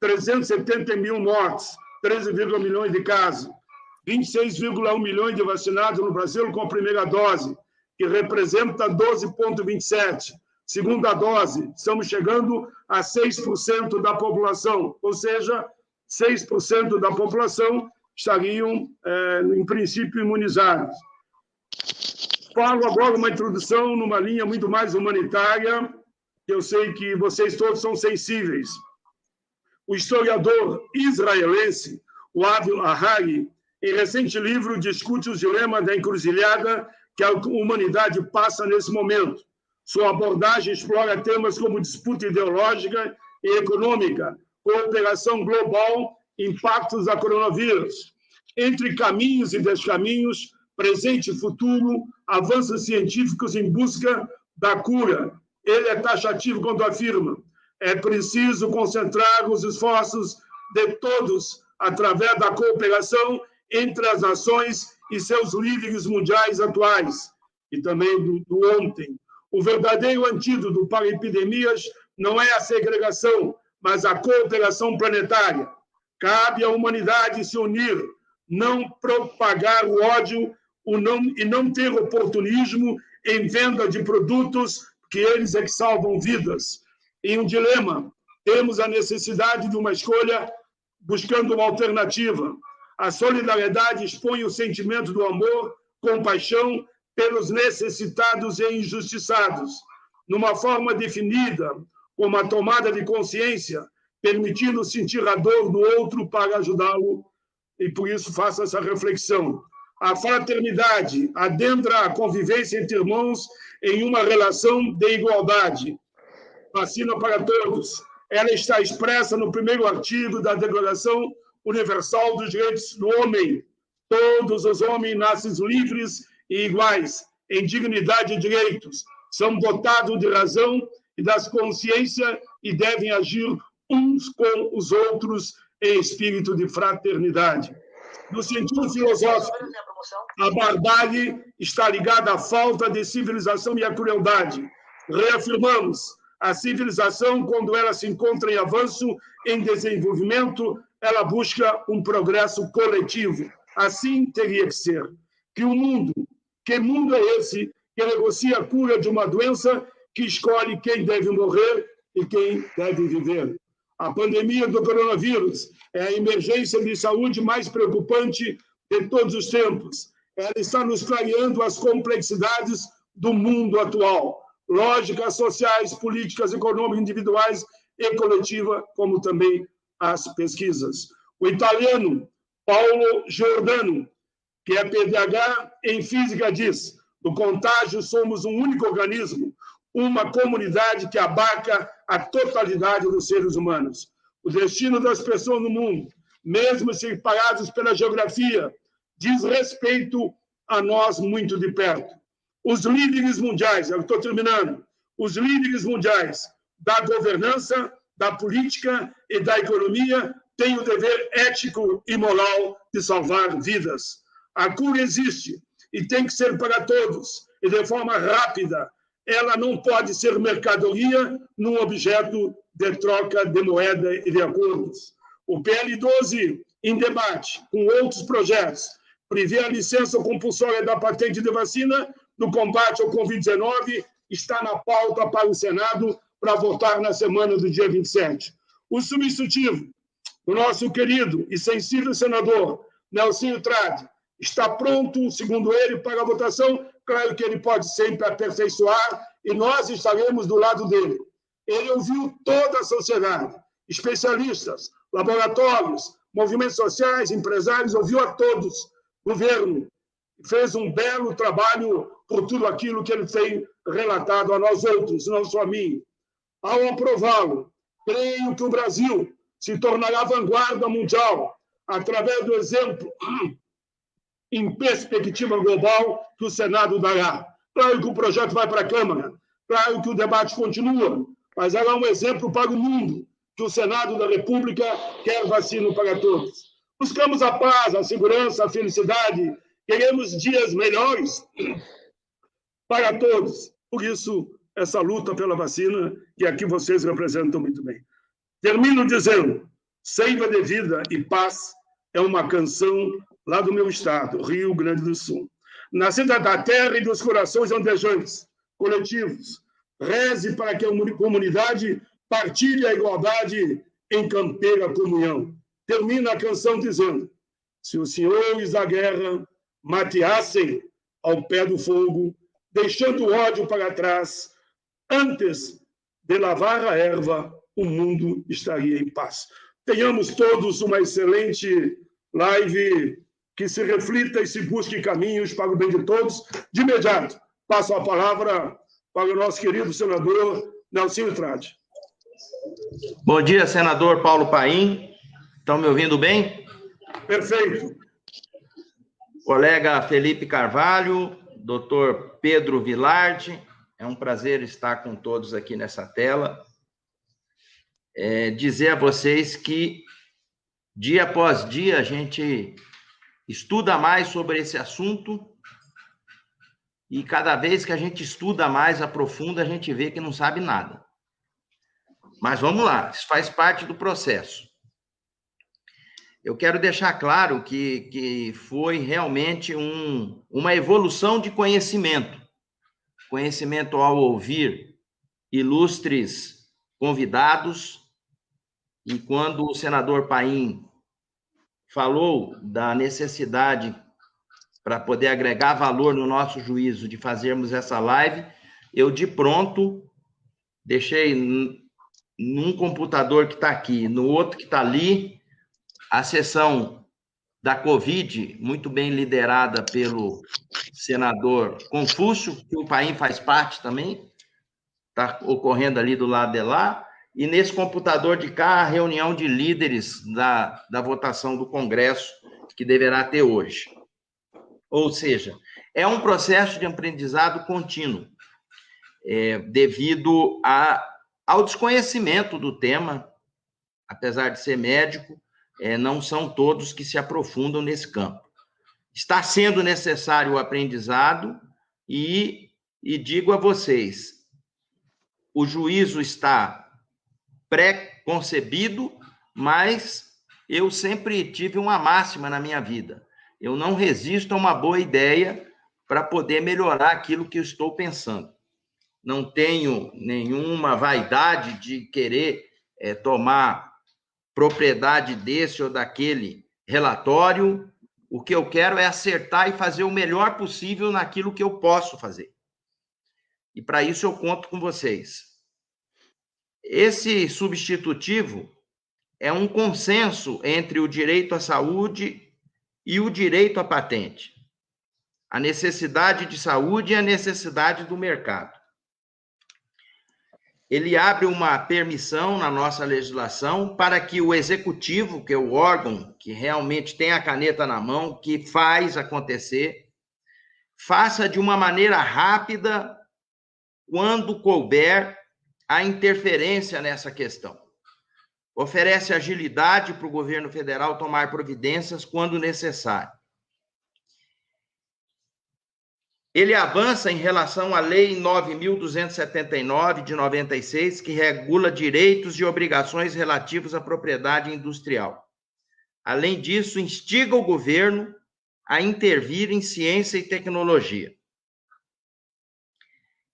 370 mil mortes, 13,1 milhões de casos, 26,1 milhões de vacinados no Brasil com a primeira dose, que representa 12,27%. Segunda dose, estamos chegando a 6% da população, ou seja, 6% da população estariam, em princípio, imunizados. Falo agora uma introdução numa linha muito mais humanitária, que eu sei que vocês todos são sensíveis. O historiador israelense, o Aviv Harari, em recente livro, discute os dilemas da encruzilhada que a humanidade passa nesse momento. Sua abordagem explora temas como disputa ideológica e econômica, cooperação global, impactos da coronavírus, entre caminhos e descaminhos, presente e futuro, avanços científicos em busca da cura. Ele é taxativo quando afirma: é preciso concentrar os esforços de todos através da cooperação entre as nações e seus líderes mundiais atuais, e também do ontem. O verdadeiro antídoto para epidemias não é a segregação, mas a cooperação planetária. Cabe à humanidade se unir, não propagar o ódio e não ter oportunismo em venda de produtos, que eles é que salvam vidas. Em um dilema, temos a necessidade de uma escolha buscando uma alternativa. A solidariedade expõe o sentimento do amor, compaixão pelos necessitados e injustiçados, numa forma definida, como a tomada de consciência, permitindo sentir a dor do outro para ajudá-lo, e por isso faço essa reflexão. A fraternidade adentra a convivência entre irmãos em uma relação de igualdade. Vacina para todos. Ela está expressa no primeiro artigo da Declaração Universal dos Direitos do Homem. Todos os homens nascem livres e iguais, em dignidade e direitos. São dotados de razão e das consciência e devem agir uns com os outros em espírito de fraternidade. No sentido filosófico, a barbárie está ligada à falta de civilização e à crueldade. Reafirmamos, a civilização, quando ela se encontra em avanço, em desenvolvimento, ela busca um progresso coletivo. Assim teria que ser. Que mundo é esse que negocia a cura de uma doença, que escolhe quem deve morrer e quem deve viver? A pandemia do coronavírus é a emergência de saúde mais preocupante de todos os tempos. Ela está nos clareando as complexidades do mundo atual, lógicas sociais, políticas, econômicas, individuais e coletivas, como também as pesquisas. O italiano Paolo Giordano, que é PhD em física, diz: no contágio somos um único organismo, uma comunidade que abarca a totalidade dos seres humanos. O destino das pessoas no mundo, mesmo separados pela geografia, diz respeito a nós muito de perto. Os líderes mundiais, eu estou terminando, os líderes mundiais da governança, da política e da economia têm o dever ético e moral de salvar vidas. A cura existe e tem que ser para todos, e de forma rápida. Ela não pode ser mercadoria num objeto de troca de moeda e de acordos. O PL 12, em debate com outros projetos, prevê a licença compulsória da patente de vacina no combate ao Covid-19, está na pauta para o Senado para votar na semana do dia 27. O substitutivo, o nosso querido e sensível senador Nelsinho Trade, está pronto, segundo ele, para a votação. Claro que ele pode sempre aperfeiçoar e nós estaremos do lado dele. Ele ouviu toda a sociedade, especialistas, laboratórios, movimentos sociais, empresários, ouviu a todos. Governo fez um belo trabalho por tudo aquilo que ele tem relatado a nós outros, não só a mim. Ao aprová-lo, creio que o Brasil se tornará vanguarda mundial através do exemplo em perspectiva global que o Senado dará. Claro que o projeto vai para a Câmara, claro que o debate continua, mas ela é um exemplo para o mundo, que o Senado da República quer vacina para todos. Buscamos a paz, a segurança, a felicidade, queremos dias melhores para todos. Por isso, essa luta pela vacina, que aqui vocês representam muito bem. Termino dizendo, Seiva de Vida e Paz é uma canção lá do meu estado, Rio Grande do Sul. Nascida da terra e dos corações andejantes, coletivos, reze para que a comunidade partilhe a igualdade em campeira comunhão. Termina a canção dizendo: se os senhores da guerra mateassem ao pé do fogo, deixando o ódio para trás, antes de lavar a erva, o mundo estaria em paz. Tenhamos todos uma excelente live, que se reflita e se busque caminhos para o bem de todos. De imediato, passo a palavra para o nosso querido senador Nelsinho Trade. Bom dia, senador Paulo Paim. Estão me ouvindo bem? Perfeito. Colega Felipe Carvalho, doutor Pedro Vilardi, é um prazer estar com todos aqui nessa tela. Dizer a vocês que, dia após dia, a gente estuda mais sobre esse assunto e cada vez que a gente estuda mais, aprofunda, a gente vê que não sabe nada. Mas vamos lá, isso faz parte do processo. Eu quero deixar claro que foi realmente uma evolução de conhecimento. Conhecimento ao ouvir ilustres convidados, e quando o senador Paim falou da necessidade, para poder agregar valor no nosso juízo, de fazermos essa live, eu de pronto deixei num computador que está aqui, no outro que está ali, a sessão da Covid, muito bem liderada pelo senador Confúcio, que o Paim faz parte também, está ocorrendo ali do lado de lá, e nesse computador de cá, a reunião de líderes da votação do Congresso, que deverá ter hoje. Ou seja, é um processo de aprendizado contínuo, devido ao desconhecimento do tema. Apesar de ser médico, não são todos que se aprofundam nesse campo. Está sendo necessário o aprendizado e digo a vocês, o juízo está pré-concebido, mas eu sempre tive uma máxima na minha vida: eu não resisto a uma boa ideia para poder melhorar aquilo que eu estou pensando. Não tenho nenhuma vaidade de querer tomar propriedade desse ou daquele relatório. O que eu quero é acertar e fazer o melhor possível naquilo que eu posso fazer. E para isso eu conto com vocês. Esse substitutivo é um consenso entre o direito à saúde e o direito à patente. A necessidade de saúde e a necessidade do mercado. Ele abre uma permissão na nossa legislação para que o executivo, que é o órgão que realmente tem a caneta na mão, que faz acontecer, faça de uma maneira rápida, quando couber, a interferência nessa questão. Oferece agilidade para o governo federal tomar providências quando necessário. Ele avança em relação à Lei 9.279, de 96, que regula direitos e obrigações relativos à propriedade industrial. Além disso, instiga o governo a intervir em ciência e tecnologia.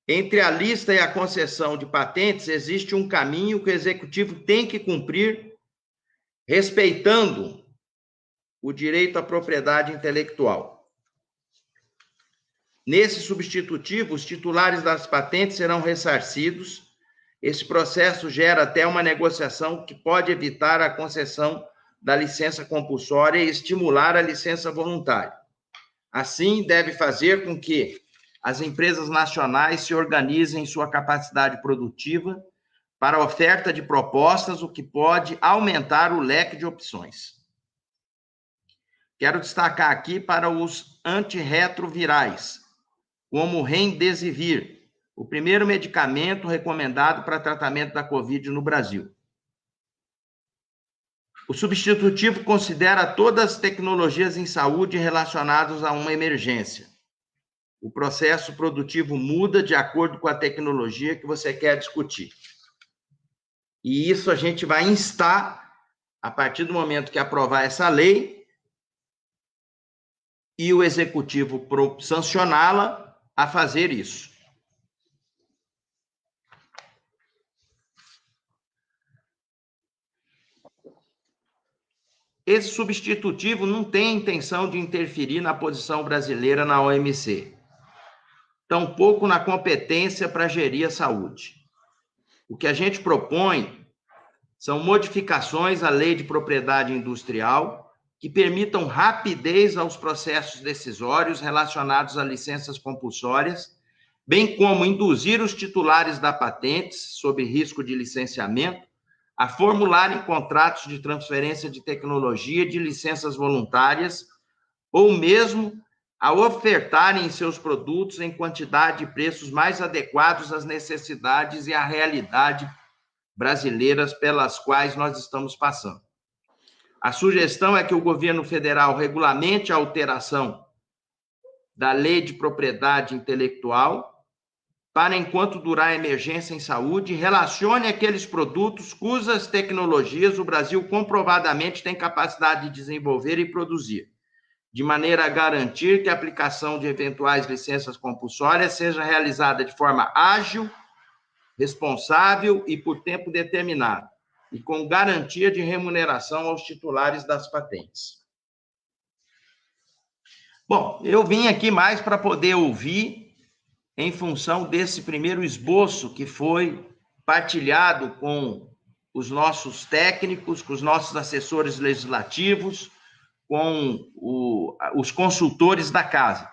Entre a lista e a concessão de patentes, existe um caminho que o executivo tem que cumprir, respeitando o direito à propriedade intelectual. Nesse substitutivo, os titulares das patentes serão ressarcidos. Esse processo gera até uma negociação que pode evitar a concessão da licença compulsória e estimular a licença voluntária. Assim, deve fazer com que as empresas nacionais se organizem em sua capacidade produtiva para a oferta de propostas, o que pode aumentar o leque de opções. Quero destacar aqui para os antirretrovirais, como o Remdesivir, o primeiro medicamento recomendado para tratamento da Covid no Brasil. O substitutivo considera todas as tecnologias em saúde relacionadas a uma emergência. O processo produtivo muda de acordo com a tecnologia que você quer discutir. E isso a gente vai instar a partir do momento que aprovar essa lei e o Executivo sancioná-la, a fazer isso. Esse substitutivo não tem a intenção de interferir na posição brasileira na OMC, tampouco na competência para gerir a saúde. O que a gente propõe são modificações à Lei de Propriedade Industrial que permitam rapidez aos processos decisórios relacionados a licenças compulsórias, bem como induzir os titulares da patentes, sob risco de licenciamento, a formularem contratos de transferência de tecnologia de licenças voluntárias ou mesmo a ofertarem seus produtos em quantidade e preços mais adequados às necessidades e à realidade brasileiras pelas quais nós estamos passando. A sugestão é que o governo federal regulamente a alteração da Lei de Propriedade Intelectual para, enquanto durar a emergência em saúde, relacione aqueles produtos cujas tecnologias o Brasil comprovadamente tem capacidade de desenvolver e produzir, de maneira a garantir que a aplicação de eventuais licenças compulsórias seja realizada de forma ágil, responsável e por tempo determinado, e com garantia de remuneração aos titulares das patentes. Bom, eu vim aqui mais para poder ouvir, em função desse primeiro esboço que foi partilhado com os nossos técnicos, com os nossos assessores legislativos, com os consultores da casa.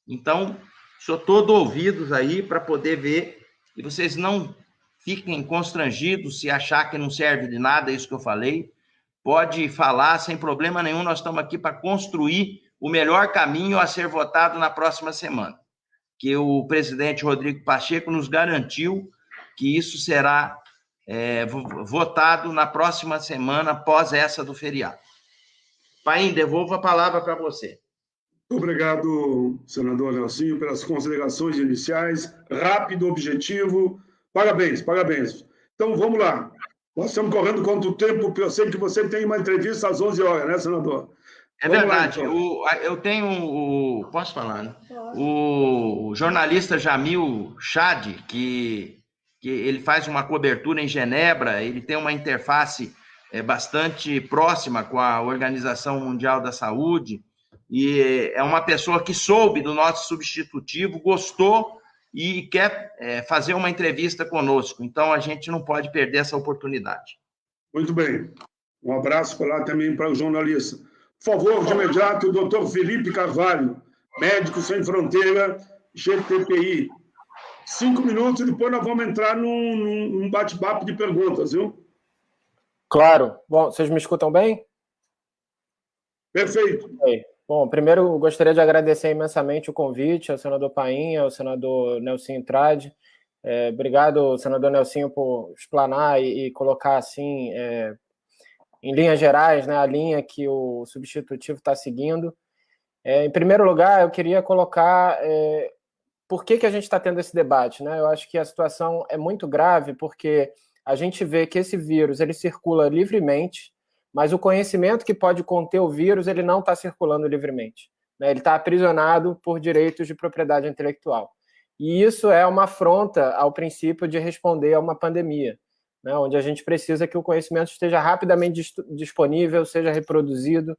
Então, sou todo ouvidos aí para poder ver, e vocês não fiquem constrangidos se achar que não serve de nada isso que eu falei, pode falar sem problema nenhum, nós estamos aqui para construir o melhor caminho a ser votado na próxima semana, que o presidente Rodrigo Pacheco nos garantiu que isso será votado na próxima semana, após essa do feriado. Paim, devolvo a palavra para você. Obrigado, senador Nelsinho, pelas considerações iniciais. Rápido, objetivo. Parabéns, parabéns. Então, vamos lá. Nós estamos correndo contra o tempo, porque eu sei que você tem uma entrevista às 11 horas, né, senador? É verdade. Lá, então. Eu tenho posso falar, né? O jornalista Jamil Chad, que ele faz uma cobertura em Genebra, ele tem uma interface bastante próxima com a Organização Mundial da Saúde, e é uma pessoa que soube do nosso substitutivo, gostou e quer fazer uma entrevista conosco. Então, a gente não pode perder essa oportunidade. Muito bem. Um abraço lá também para o jornalista. Por favor, de imediato, o doutor Felipe Carvalho, Médico Sem Fronteira, GTPI. 5 minutos e depois nós vamos entrar num bate-papo de perguntas, viu? Claro. Bom, vocês me escutam bem? Perfeito. Bom, primeiro eu gostaria de agradecer imensamente o convite ao senador Paim, ao senador Nelsinho Trade. Obrigado, senador Nelsinho, por explanar e colocar assim, em linhas gerais, né, a linha que o substitutivo está seguindo. Em primeiro lugar, eu queria colocar por que a gente está tendo esse debate, né? Eu acho que a situação é muito grave porque a gente vê que esse vírus ele circula livremente, mas o conhecimento que pode conter o vírus ele não está circulando livremente, né? Ele está aprisionado por direitos de propriedade intelectual. E isso é uma afronta ao princípio de responder a uma pandemia, né? Onde a gente precisa que o conhecimento esteja rapidamente disponível, seja reproduzido,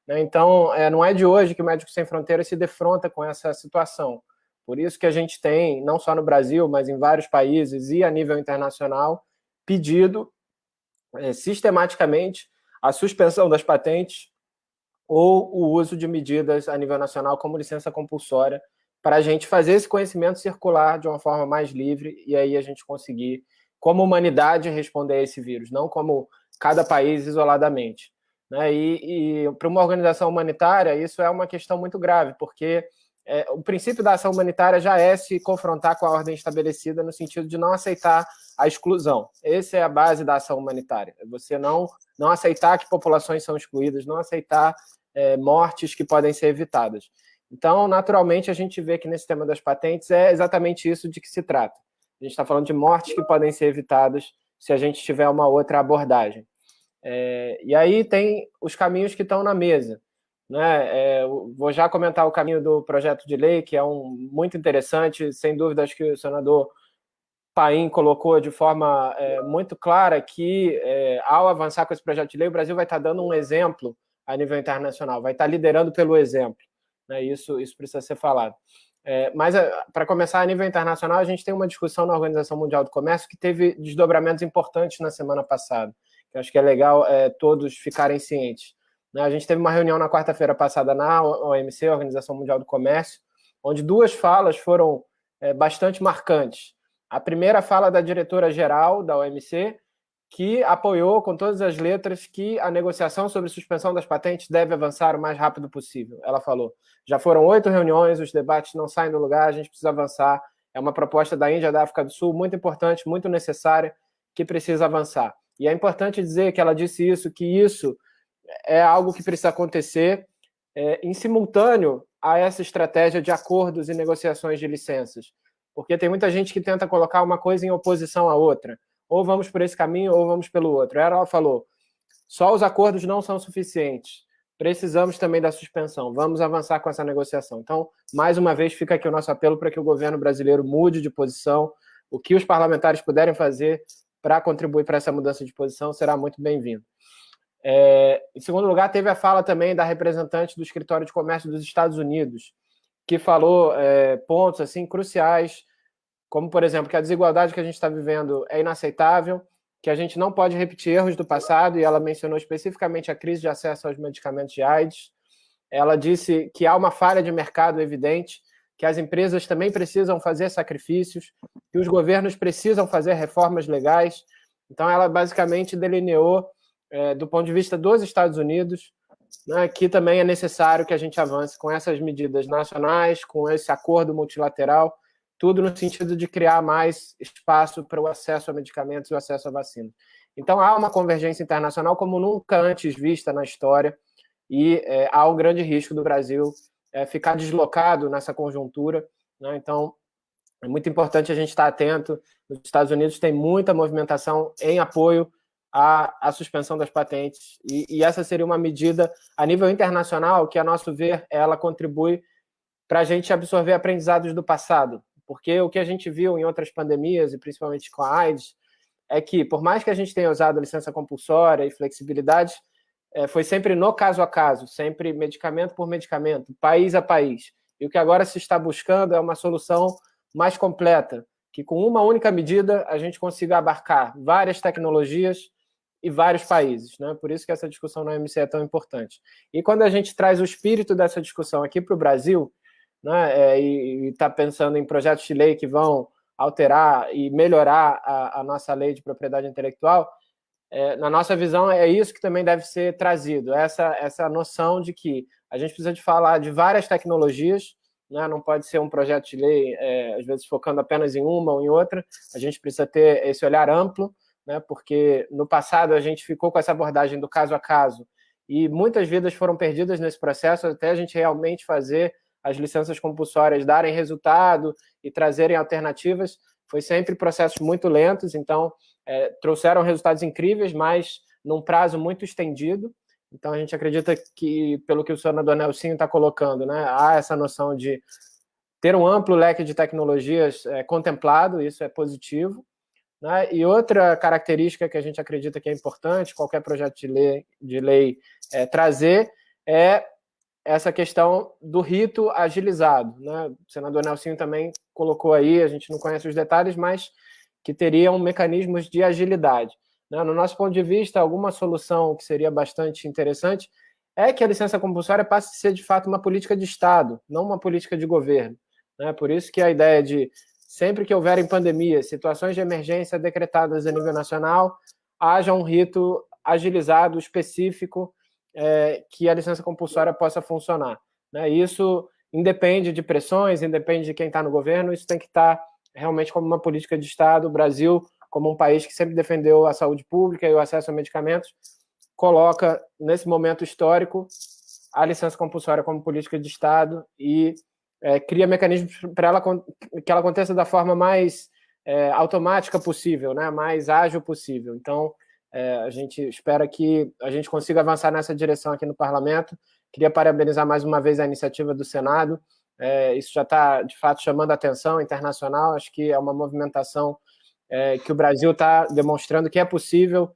né? Então, não é de hoje que o Médicos Sem Fronteiras se defronta com essa situação. Por isso que a gente tem, não só no Brasil, mas em vários países e a nível internacional, pedido sistematicamente a suspensão das patentes ou o uso de medidas a nível nacional como licença compulsória para a gente fazer esse conhecimento circular de uma forma mais livre e aí a gente conseguir, como humanidade, responder a esse vírus, não como cada país isoladamente, né? E para uma organização humanitária, isso é uma questão muito grave, porque o princípio da ação humanitária já é se confrontar com a ordem estabelecida no sentido de não aceitar a exclusão. Essa é a base da ação humanitária. Você não aceitar que populações são excluídas, não aceitar mortes que podem ser evitadas. Então, naturalmente, a gente vê que nesse tema das patentes é exatamente isso de que se trata. A gente está falando de mortes que podem ser evitadas se a gente tiver uma outra abordagem. E aí tem os caminhos que estão na mesa, né? Vou já comentar o caminho do projeto de lei, que é muito interessante, sem dúvida, acho que o senador Paim colocou de forma muito clara que, ao avançar com esse projeto de lei, o Brasil vai estar dando um exemplo a nível internacional, vai estar liderando pelo exemplo, né? Isso precisa ser falado. Mas, para começar, a nível internacional, a gente tem uma discussão na Organização Mundial do Comércio que teve desdobramentos importantes na semana passada, que eu acho que é legal todos ficarem cientes. Né? A gente teve uma reunião na quarta-feira passada na OMC, Organização Mundial do Comércio, onde 2 falas foram bastante marcantes. A primeira fala da diretora-geral da OMC, que apoiou com todas as letras que a negociação sobre suspensão das patentes deve avançar o mais rápido possível. Ela falou, já foram 8 reuniões, os debates não saem do lugar, a gente precisa avançar. É uma proposta da Índia, da África do Sul, muito importante, muito necessária, que precisa avançar. E é importante dizer que ela disse isso, que isso é algo que precisa acontecer em simultâneo a essa estratégia de acordos e negociações de licenças. Porque tem muita gente que tenta colocar uma coisa em oposição à outra. Ou vamos por esse caminho, ou vamos pelo outro. Ela falou, só os acordos não são suficientes. Precisamos também da suspensão. Vamos avançar com essa negociação. Então, mais uma vez, fica aqui o nosso apelo para que o governo brasileiro mude de posição. O que os parlamentares puderem fazer para contribuir para essa mudança de posição será muito bem-vindo. Em segundo lugar, teve a fala também da representante do Escritório de Comércio dos Estados Unidos, que falou pontos assim cruciais, como, por exemplo, que a desigualdade que a gente está vivendo é inaceitável, que a gente não pode repetir erros do passado, e ela mencionou especificamente a crise de acesso aos medicamentos de AIDS. Ela disse que há uma falha de mercado evidente, que as empresas também precisam fazer sacrifícios, que os governos precisam fazer reformas legais. Então, ela basicamente delineou, do ponto de vista dos Estados Unidos, né, que também é necessário que a gente avance com essas medidas nacionais, com esse acordo multilateral, tudo no sentido de criar mais espaço para o acesso a medicamentos e o acesso a vacinas. Então, há uma convergência internacional como nunca antes vista na história, e há um grande risco do Brasil ficar deslocado nessa conjuntura, né? Então, é muito importante a gente estar atento. Nos Estados Unidos tem muita movimentação em apoio à suspensão das patentes, e essa seria uma medida a nível internacional que, a nosso ver, ela contribui para a gente absorver aprendizados do passado, porque o que a gente viu em outras pandemias, e principalmente com a AIDS, é que, por mais que a gente tenha usado licença compulsória e flexibilidade, foi sempre no caso a caso, sempre medicamento por medicamento, país a país. E o que agora se está buscando é uma solução mais completa, que com uma única medida a gente consiga abarcar várias tecnologias e vários países, né? Por isso que essa discussão na OMC é tão importante. E quando a gente traz o espírito dessa discussão aqui para o Brasil, né, e está pensando em projetos de lei que vão alterar e melhorar a nossa lei de propriedade intelectual, na nossa visão é isso que também deve ser trazido, essa noção de que a gente precisa de falar de várias tecnologias, né, não pode ser um projeto de lei, às vezes, focando apenas em uma ou em outra, a gente precisa ter esse olhar amplo, né, porque no passado a gente ficou com essa abordagem do caso a caso, e muitas vidas foram perdidas nesse processo até a gente realmente fazer as licenças compulsórias darem resultado e trazerem alternativas. Foi sempre processos muito lentos, então trouxeram resultados incríveis, mas num prazo muito estendido. Então a gente acredita que, pelo que o senador Nelsinho está colocando, né, há essa noção de ter um amplo leque de tecnologias contemplado, isso é positivo. Né? E outra característica que a gente acredita que é importante, qualquer projeto de lei trazer, é essa questão do rito agilizado, né? O senador Nelsinho também colocou aí, a gente não conhece os detalhes, mas que teriam mecanismos de agilidade. Né? No nosso ponto de vista, alguma solução que seria bastante interessante é que a licença compulsória passe a ser, de fato, uma política de Estado, não uma política de governo. Né? Por isso que a ideia de, sempre que houverem pandemias, situações de emergência decretadas a nível nacional, haja um rito agilizado, específico, que a licença compulsória possa funcionar. Né? Isso independe de pressões, independe de quem está no governo, isso tem que estar realmente como uma política de Estado. O Brasil, como um país que sempre defendeu a saúde pública e o acesso a medicamentos, coloca, nesse momento histórico, a licença compulsória como política de Estado e cria mecanismos para que ela aconteça da forma mais automática possível, né? Mais ágil possível. Então, A gente espera que a gente consiga avançar nessa direção aqui no Parlamento. Queria parabenizar mais uma vez a iniciativa do Senado. Isso já está, de fato, chamando a atenção internacional. Acho que é uma movimentação que o Brasil está demonstrando que é possível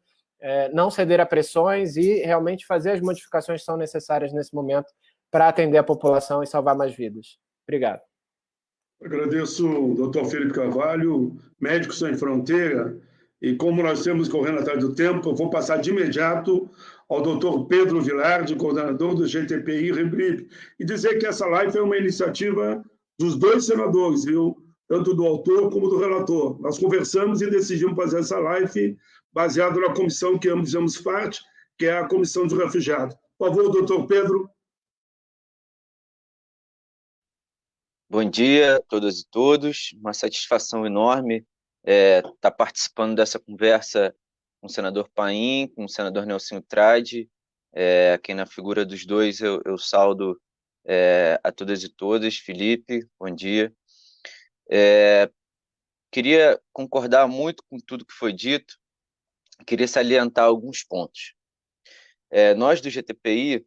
não ceder a pressões e realmente fazer as modificações que são necessárias nesse momento para atender a população e salvar mais vidas. Obrigado. Agradeço o doutor Felipe Carvalho, Médicos Sem Fronteira, e como nós temos correndo atrás do tempo, eu vou passar de imediato ao doutor Pedro Vilardi, coordenador do GTPI Rebrib, e dizer que essa live é uma iniciativa dos dois senadores, viu? Tanto do autor como do relator. Nós conversamos e decidimos fazer essa live baseado na comissão que ambos fazemos parte, que é a Comissão de Refugiados. Por favor, doutor Pedro. Bom dia a todas e todos. Uma satisfação enorme estar participando dessa conversa com o senador Paim, com o senador Nelsinho Trade, aqui na figura dos dois eu saudo a todas e todas. Felipe, bom dia. Queria concordar muito com tudo que foi dito, queria salientar alguns pontos. Nós do GTPI,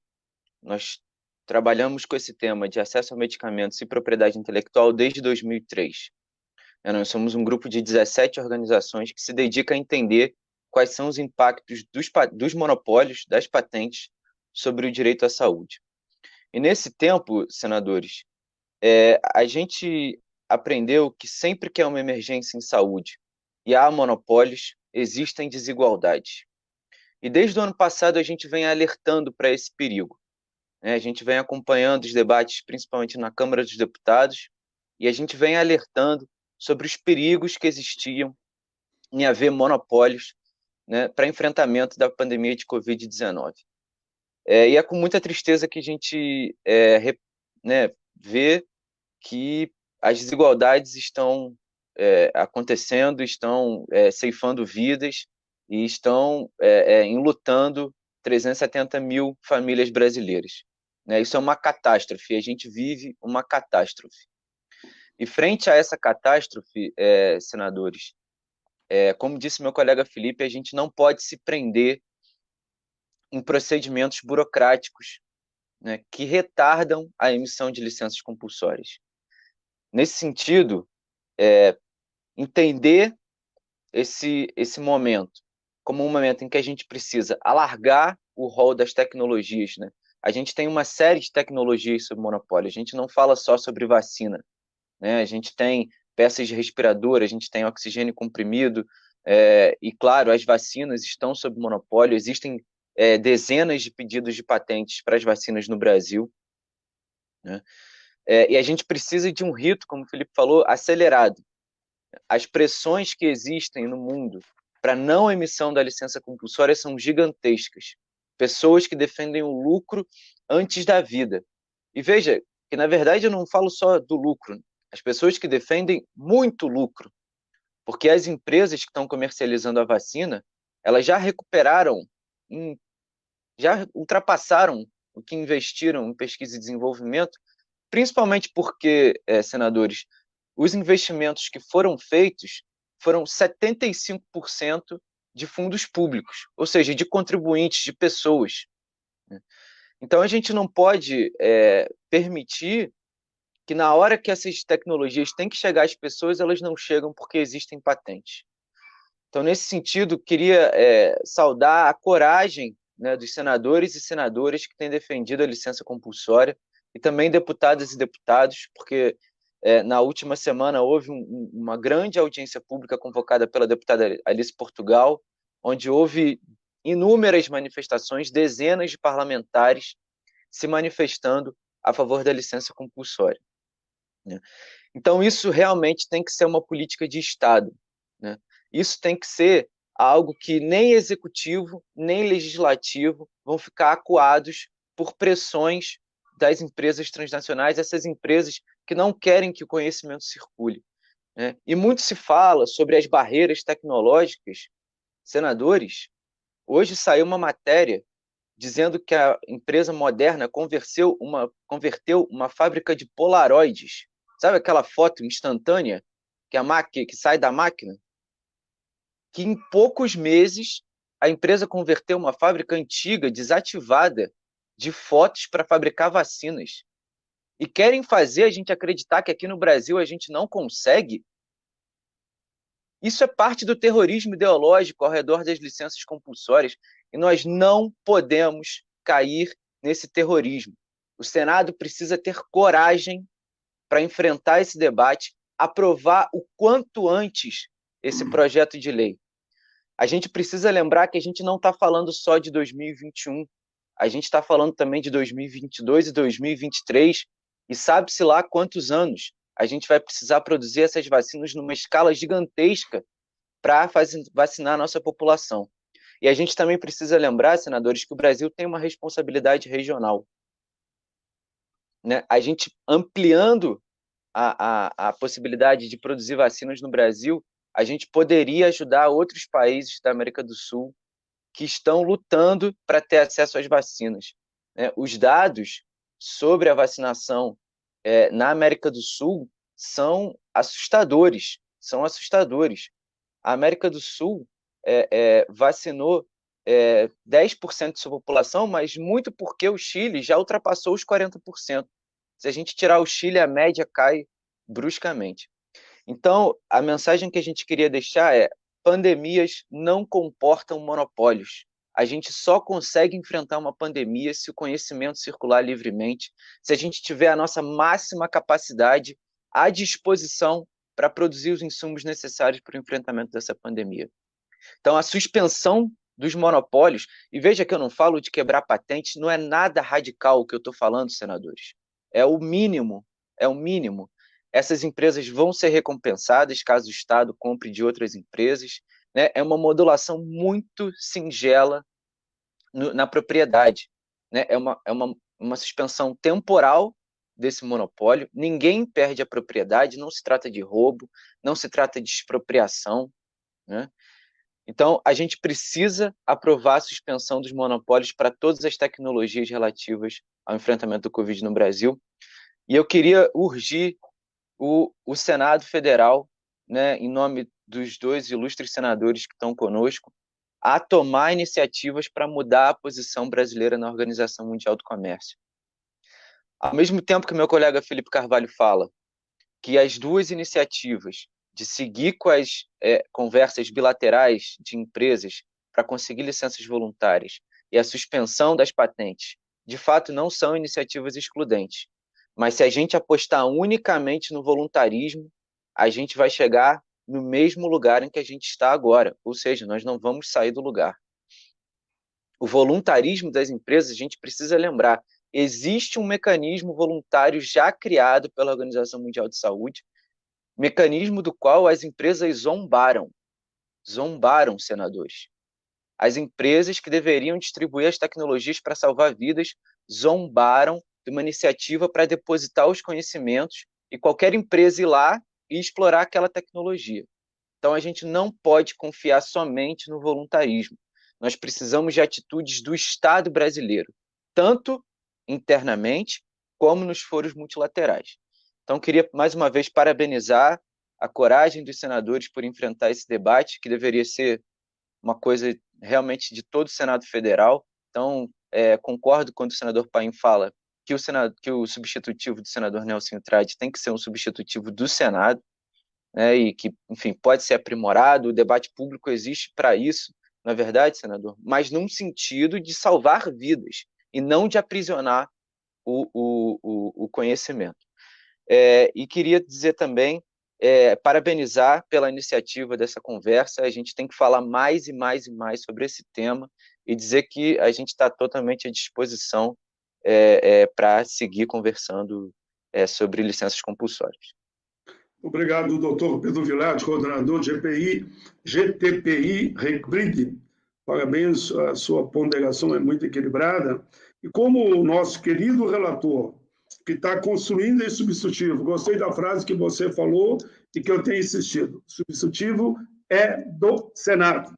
nós trabalhamos com esse tema de acesso a medicamentos e propriedade intelectual desde 2003. Nós somos um grupo de 17 organizações que se dedica a entender quais são os impactos dos monopólios, das patentes, sobre o direito à saúde. E nesse tempo, senadores, a gente aprendeu que sempre que há uma emergência em saúde e há monopólios, existem desigualdades. E desde o ano passado a gente vem alertando para esse perigo. A gente vem acompanhando os debates, principalmente na Câmara dos Deputados, e a gente vem alertando sobre os perigos que existiam em haver monopólios, né, para enfrentamento da pandemia de Covid-19. E é com muita tristeza que a gente vê que as desigualdades estão acontecendo, estão ceifando vidas e estão enlutando 370 mil famílias brasileiras. Isso é uma catástrofe, a gente vive uma catástrofe. E frente a essa catástrofe, senadores, como disse meu colega Felipe, a gente não pode se prender em procedimentos burocráticos, né, que retardam a emissão de licenças compulsórias. Nesse sentido, entender esse momento como um momento em que a gente precisa alargar o rol das tecnologias, né? A gente tem uma série de tecnologias sobre monopólio, a gente não fala só sobre vacina, né? A gente tem peças de respirador, a gente tem oxigênio comprimido, e claro, as vacinas estão sob monopólio, existem dezenas de pedidos de patentes para as vacinas no Brasil, né? E a gente precisa de um rito, como o Felipe falou, acelerado. As pressões que existem no mundo para não emissão da licença compulsória são gigantescas. Pessoas que defendem o lucro antes da vida. E veja que, na verdade, eu não falo só do lucro. As pessoas que defendem muito lucro. Porque as empresas que estão comercializando a vacina, elas já recuperaram, já ultrapassaram o que investiram em pesquisa e desenvolvimento, principalmente porque, senadores, os investimentos que foram feitos foram 75% de fundos públicos, ou seja, de contribuintes, de pessoas. Então, a gente não pode permitir que na hora que essas tecnologias têm que chegar às pessoas, elas não chegam porque existem patentes. Então, nesse sentido, queria saudar a coragem, né, dos senadores e senadoras que têm defendido a licença compulsória, e também deputadas e deputados, porque na última semana houve uma grande audiência pública convocada pela deputada Alice Portugal, onde houve inúmeras manifestações, dezenas de parlamentares se manifestando a favor da licença compulsória, né? Então, isso realmente tem que ser uma política de Estado, né? Isso tem que ser algo que nem executivo, nem legislativo vão ficar acuados por pressões das empresas transnacionais, essas empresas que não querem que o conhecimento circule, né? E muito se fala sobre as barreiras tecnológicas. Senadores, hoje saiu uma matéria dizendo que a empresa Moderna converteu uma fábrica de polaroides. Sabe aquela foto instantânea que sai da máquina? Que em poucos meses a empresa converteu uma fábrica antiga, desativada, de fotos para fabricar vacinas. E querem fazer a gente acreditar que aqui no Brasil a gente não consegue? Isso é parte do terrorismo ideológico ao redor das licenças compulsórias e nós não podemos cair nesse terrorismo. O Senado precisa ter coragem para enfrentar esse debate, aprovar o quanto antes esse projeto de lei. A gente precisa lembrar que a gente não está falando só de 2021, a gente está falando também de 2022 e 2023, e sabe-se lá quantos anos a gente vai precisar produzir essas vacinas numa escala gigantesca para vacinar a nossa população. E a gente também precisa lembrar, senadores, que o Brasil tem uma responsabilidade regional. Né? A gente ampliando a possibilidade de produzir vacinas no Brasil, a gente poderia ajudar outros países da América do Sul que estão lutando para ter acesso às vacinas. Né? Os dados sobre a vacinação na América do Sul são assustadores. A América do Sul vacinou 10% de sua população, mas muito porque o Chile já ultrapassou os 40%. Se a gente tirar o Chile, a média cai bruscamente. Então, a mensagem que a gente queria deixar é: pandemias não comportam monopólios. A gente só consegue enfrentar uma pandemia se o conhecimento circular livremente, se a gente tiver a nossa máxima capacidade à disposição para produzir os insumos necessários para o enfrentamento dessa pandemia. Então, a suspensão dos monopólios, e veja que eu não falo de quebrar patentes, não é nada radical o que eu estou falando, senadores. É o mínimo. Essas empresas vão ser recompensadas caso o Estado compre de outras empresas. Né? É uma modulação muito singela na propriedade. Né? É uma suspensão temporal desse monopólio. Ninguém perde a propriedade, não se trata de roubo, não se trata de expropriação. Né? Então, a gente precisa aprovar a suspensão dos monopólios para todas as tecnologias relativas ao enfrentamento do Covid no Brasil. E eu queria urgir o Senado Federal, né, em nome dos dois ilustres senadores que estão conosco, a tomar iniciativas para mudar a posição brasileira na Organização Mundial do Comércio. Ao mesmo tempo que meu colega Felipe Carvalho fala que as duas iniciativas de seguir com as conversas bilaterais de empresas para conseguir licenças voluntárias e a suspensão das patentes, de fato, não são iniciativas excludentes. Mas se a gente apostar unicamente no voluntarismo, a gente vai chegar no mesmo lugar em que a gente está agora, ou seja, nós não vamos sair do lugar. O voluntarismo das empresas, a gente precisa lembrar, existe um mecanismo voluntário já criado pela Organização Mundial de Saúde, mecanismo do qual as empresas zombaram, senadores. As empresas que deveriam distribuir as tecnologias para salvar vidas zombaram de uma iniciativa para depositar os conhecimentos e qualquer empresa ir lá e explorar aquela tecnologia. Então, a gente não pode confiar somente no voluntarismo. Nós precisamos de atitudes do Estado brasileiro, tanto internamente como nos foros multilaterais. Então, queria, mais uma vez, parabenizar a coragem dos senadores por enfrentar esse debate, que deveria ser uma coisa realmente de todo o Senado Federal. Então, concordo quando o senador Paim fala que o substitutivo do senador Nelson Trade tem que ser um substitutivo do Senado, né, e que, enfim, pode ser aprimorado. O debate público existe para isso, na verdade, senador, mas num sentido de salvar vidas e não de aprisionar o conhecimento. E queria dizer também, parabenizar pela iniciativa dessa conversa. A gente tem que falar mais e mais e mais sobre esse tema e dizer que a gente está totalmente à disposição para seguir conversando sobre licenças compulsórias. Obrigado, doutor Pedro Vilar, coordenador de GTPI Recbride. Parabéns, a sua ponderação é muito equilibrada. E como o nosso querido relator, que está construindo esse substitutivo, gostei da frase que você falou e que eu tenho insistido. O substitutivo é do Senado.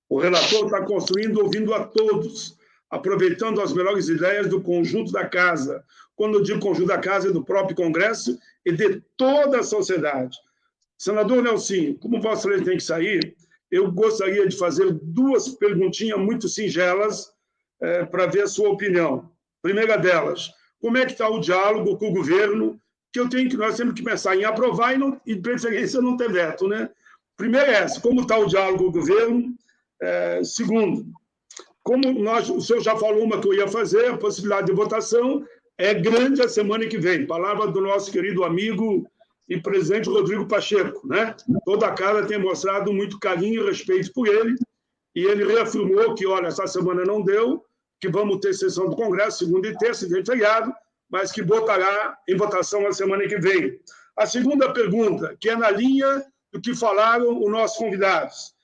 O relator está construindo ouvindo a todos, aproveitando as melhores ideias do conjunto da casa. Quando eu digo conjunto da casa, é do próprio Congresso e de toda a sociedade. Senador Nelson, como Vossa Excelência tem que sair, eu gostaria de fazer duas perguntinhas muito singelas para ver a sua opinião. Primeira delas, como é que está o diálogo com o governo, que nós temos que pensar em aprovar e de preferência, não ter veto, né? Primeiro é essa, como está o diálogo com o governo? Segundo, o senhor já falou uma que eu ia fazer, a possibilidade de votação é grande a semana que vem. Palavra do nosso querido amigo e presidente Rodrigo Pacheco, né? Toda a casa tem mostrado muito carinho e respeito por ele, e ele reafirmou que, olha, essa semana não deu, que vamos ter sessão do Congresso, segunda e terça, de feriado, mas que botará em votação a semana que vem. A segunda pergunta, que é na linha do que falaram os nossos convidados.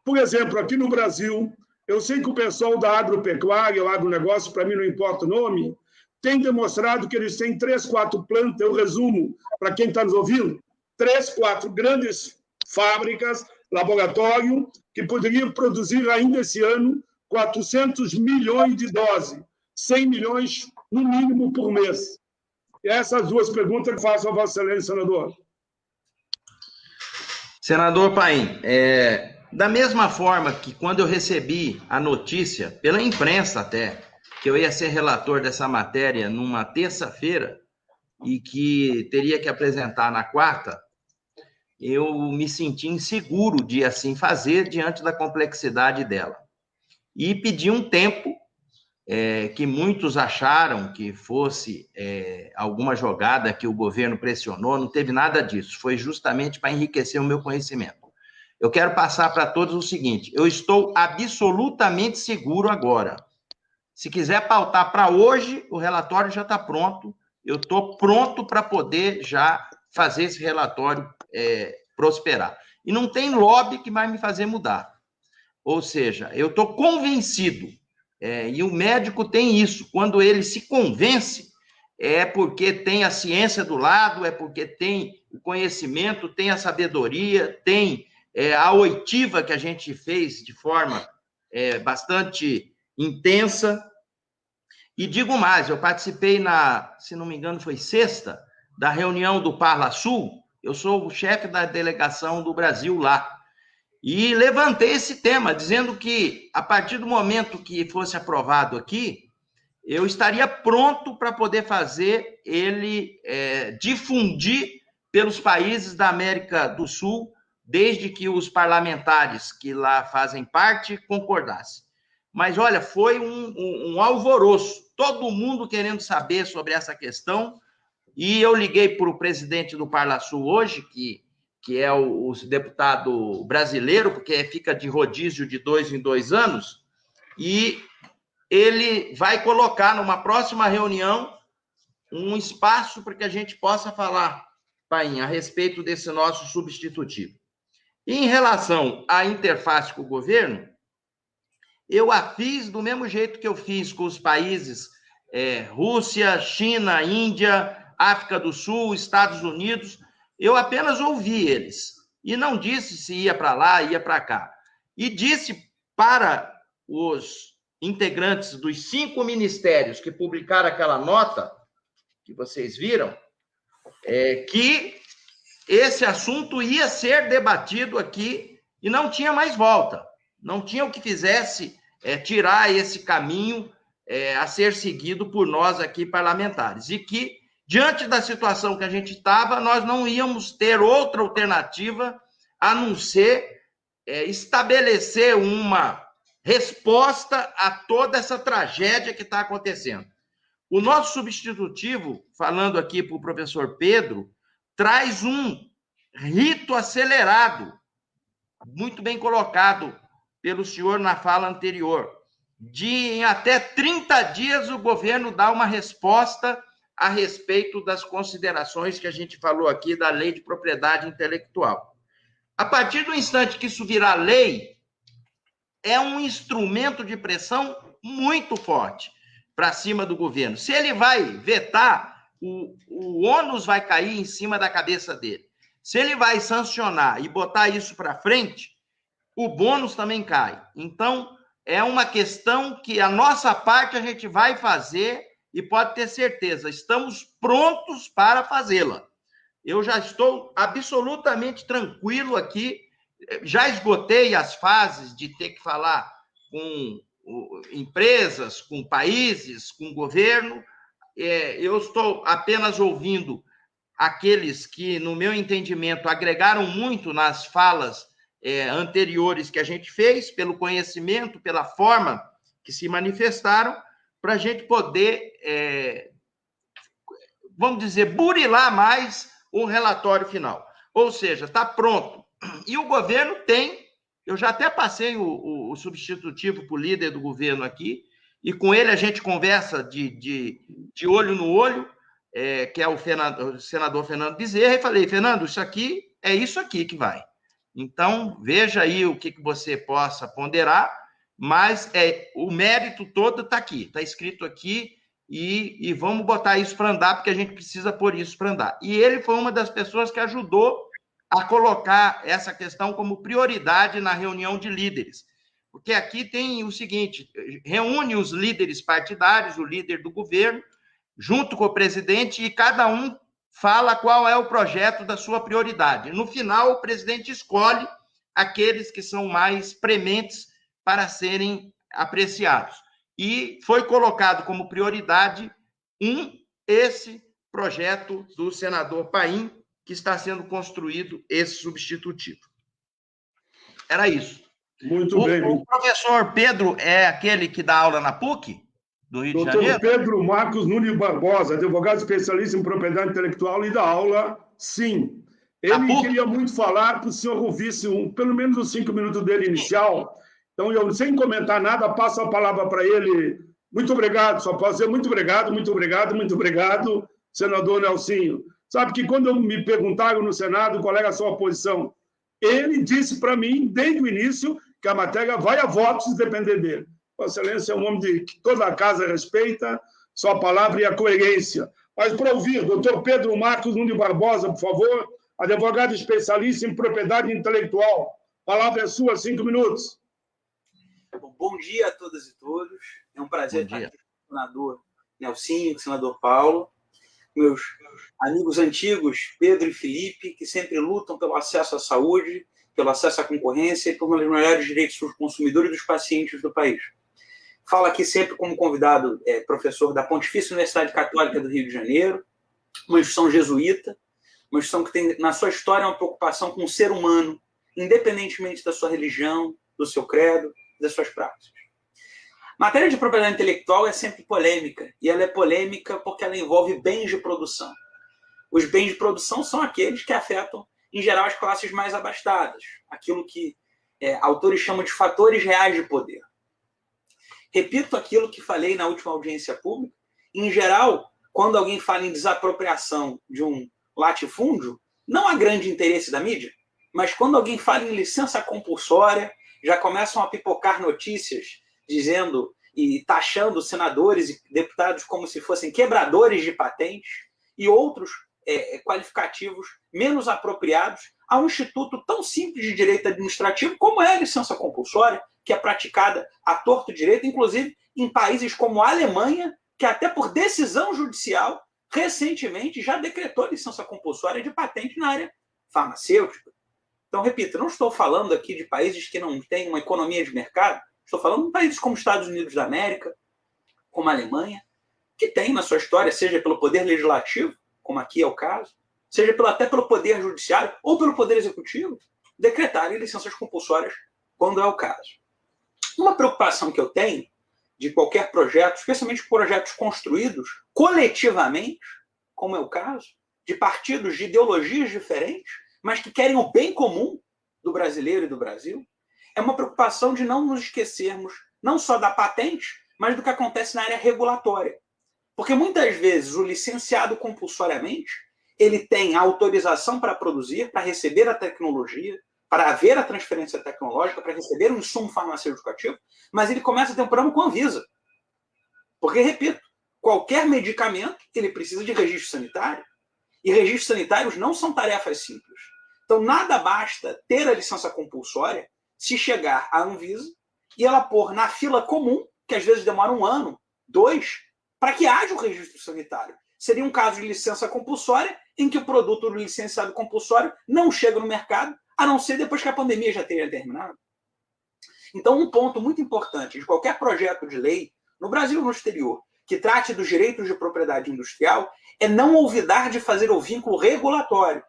Por exemplo, aqui no Brasil, eu sei que o pessoal da agropecuária, o agronegócio, para mim não importa o nome, tem demonstrado que eles têm 3, 4 plantas, eu resumo para quem está nos ouvindo, 3, 4 grandes fábricas, laboratório, que poderiam produzir ainda esse ano 400 milhões de doses, 100 milhões no mínimo por mês. E essas duas perguntas que faço a Vossa Excelência, senador. Senador Paim, da mesma forma que quando eu recebi a notícia, pela imprensa até, que eu ia ser relator dessa matéria numa terça-feira e que teria que apresentar na quarta, eu me senti inseguro de assim fazer diante da complexidade dela. E pedi um tempo que muitos acharam que fosse alguma jogada que o governo pressionou, não teve nada disso, foi justamente para enriquecer o meu conhecimento. Eu quero passar para todos o seguinte, eu estou absolutamente seguro agora. Se quiser pautar para hoje, o relatório já está pronto, eu estou pronto para poder já fazer esse relatório prosperar. E não tem lobby que vai me fazer mudar. Ou seja, eu estou convencido, e o médico tem isso, quando ele se convence, é porque tem a ciência do lado, é porque tem o conhecimento, tem a sabedoria, tem a oitiva que a gente fez de forma bastante intensa. E digo mais, eu participei se não me engano, foi sexta, da reunião do Parla Sul, eu sou o chefe da delegação do Brasil lá, e levantei esse tema, dizendo que, a partir do momento que fosse aprovado aqui, eu estaria pronto para poder fazer ele difundir pelos países da América do Sul, desde que os parlamentares que lá fazem parte concordassem. Mas, olha, foi um alvoroço, todo mundo querendo saber sobre essa questão, e eu liguei para o presidente do Parla Sul hoje, que é o deputado brasileiro, porque fica de rodízio de 2 em 2 anos, e ele vai colocar numa próxima reunião um espaço para que a gente possa falar, Paim, a respeito desse nosso substitutivo. E em relação à interface com o governo, eu a fiz do mesmo jeito que eu fiz com os países Rússia, China, Índia, África do Sul, Estados Unidos. Eu apenas ouvi eles e não disse se ia para lá, ia para cá. E disse para os integrantes dos 5 ministérios que publicaram aquela nota, que vocês viram, que esse assunto ia ser debatido aqui e não tinha mais volta. Não tinha o que fizesse tirar esse caminho a ser seguido por nós aqui parlamentares. E que, diante da situação que a gente estava, nós não íamos ter outra alternativa a não ser estabelecer uma resposta a toda essa tragédia que está acontecendo. O nosso substitutivo, falando aqui para o professor Pedro, traz um rito acelerado, muito bem colocado pelo senhor na fala anterior, de em até 30 dias o governo dá uma resposta a respeito das considerações que a gente falou aqui da lei de propriedade intelectual. A partir do instante que isso virar lei, é um instrumento de pressão muito forte para cima do governo. Se ele vai vetar, o ônus vai cair em cima da cabeça dele. Se ele vai sancionar e botar isso para frente, o bônus também cai. Então, é uma questão que a nossa parte a gente vai fazer e pode ter certeza, estamos prontos para fazê-la. Eu já estou absolutamente tranquilo aqui já esgotei as fases de ter que falar com empresas, com países, com governo. Eu estou apenas ouvindo aqueles que, no meu entendimento, agregaram muito nas falas anteriores que a gente fez, pelo conhecimento, pela forma que se manifestaram, para a gente poder, vamos dizer, burilar mais o relatório final. Ou seja, está pronto. E o governo tem, eu já até passei o substitutivo para o líder do governo aqui, e com ele a gente conversa de olho no olho, que é o senador Fernando Bezerra, e falei, Fernando, isso aqui é isso aqui que vai. Então, veja aí o que você possa ponderar, mas o mérito todo está aqui, está escrito aqui, e vamos botar isso para andar, porque a gente precisa pôr isso para andar. E ele foi uma das pessoas que ajudou a colocar essa questão como prioridade na reunião de líderes. Porque aqui tem o seguinte, reúne os líderes partidários, o líder do governo, junto com o presidente, e cada um fala qual é o projeto da sua prioridade. No final, o presidente escolhe aqueles que são mais prementes para serem apreciados. E foi colocado como prioridade esse projeto do senador Paim, que está sendo construído, esse substitutivo. Era isso. Muito bem. O professor Pedro é aquele que dá aula na PUC, do Rio de Janeiro? Doutor Pedro Marcos Nunes Barbosa, advogado especialista em propriedade intelectual, e dá aula, sim. Ele queria muito falar, para o senhor ouvisse pelo menos os 5 minutos dele inicial. Então, eu, sem comentar nada, passo a palavra para ele. Muito obrigado, só posso dizer muito obrigado, senador Nelsinho. Sabe que quando me perguntaram no Senado qual era a sua posição, ele disse para mim, desde o início, que a matéria vai a votos se depender dele. Vossa Excelência é um homem que toda a casa respeita, sua palavra e a coerência. Mas para ouvir, doutor Pedro Marcos Nunes Barbosa, por favor, advogado especialista em propriedade intelectual. A palavra é sua, 5 minutos. Bom dia a todas e todos. É um prazer estar aqui com o senador Nelsinho, com o senador Paulo, meus amigos antigos, Pedro e Felipe, que sempre lutam pelo acesso à saúde, pelo acesso à concorrência e por um dos melhores direitos dos consumidores e dos pacientes do país. Falo aqui sempre como convidado, professor da Pontifícia Universidade Católica do Rio de Janeiro, uma instituição jesuíta, uma instituição que tem na sua história uma preocupação com o ser humano, independentemente da sua religião, do seu credo, das suas práticas. Matéria de propriedade intelectual é sempre polêmica, e ela é polêmica porque ela envolve bens de produção. Os bens de produção são aqueles que afetam, em geral, as classes mais abastadas, aquilo que autores chamam de fatores reais de poder. Repito aquilo que falei na última audiência pública. Em geral, quando alguém fala em desapropriação de um latifúndio, não há grande interesse da mídia, mas quando alguém fala em licença compulsória, já começam a pipocar notícias dizendo e taxando senadores e deputados como se fossem quebradores de patentes e outros qualificativos menos apropriados a um instituto tão simples de direito administrativo como é a licença compulsória, que é praticada à torto e direito, inclusive em países como a Alemanha, que até por decisão judicial, recentemente já decretou licença compulsória de patente na área farmacêutica. Então, repito, não estou falando aqui de países que não têm uma economia de mercado, estou falando de países como Estados Unidos da América, como a Alemanha, que tem na sua história, seja pelo poder legislativo, como aqui é o caso, seja até pelo poder judiciário ou pelo poder executivo, decretarem licenças compulsórias quando é o caso. Uma preocupação que eu tenho de qualquer projeto, especialmente projetos construídos coletivamente, como é o caso, de partidos de ideologias diferentes, mas que querem o bem comum do brasileiro e do Brasil, é uma preocupação de não nos esquecermos não só da patente, mas do que acontece na área regulatória. Porque muitas vezes o licenciado compulsoriamente, ele tem a autorização para produzir, para receber a tecnologia, para haver a transferência tecnológica, para receber um insumo farmacêutico ativo, mas ele começa a ter um problema com a Anvisa. Porque, repito, qualquer medicamento, ele precisa de registro sanitário, e registros sanitários não são tarefas simples. Então, nada basta ter a licença compulsória se chegar à Anvisa e ela pôr na fila comum, que às vezes demora 1 ano, 2, para que haja o registro sanitário. Seria um caso de licença compulsória em que o produto do licenciado compulsório não chega no mercado, a não ser depois que a pandemia já tenha terminado. Então, um ponto muito importante de qualquer projeto de lei, no Brasil ou no exterior, que trate dos direitos de propriedade industrial, é não olvidar de fazer o vínculo regulatório.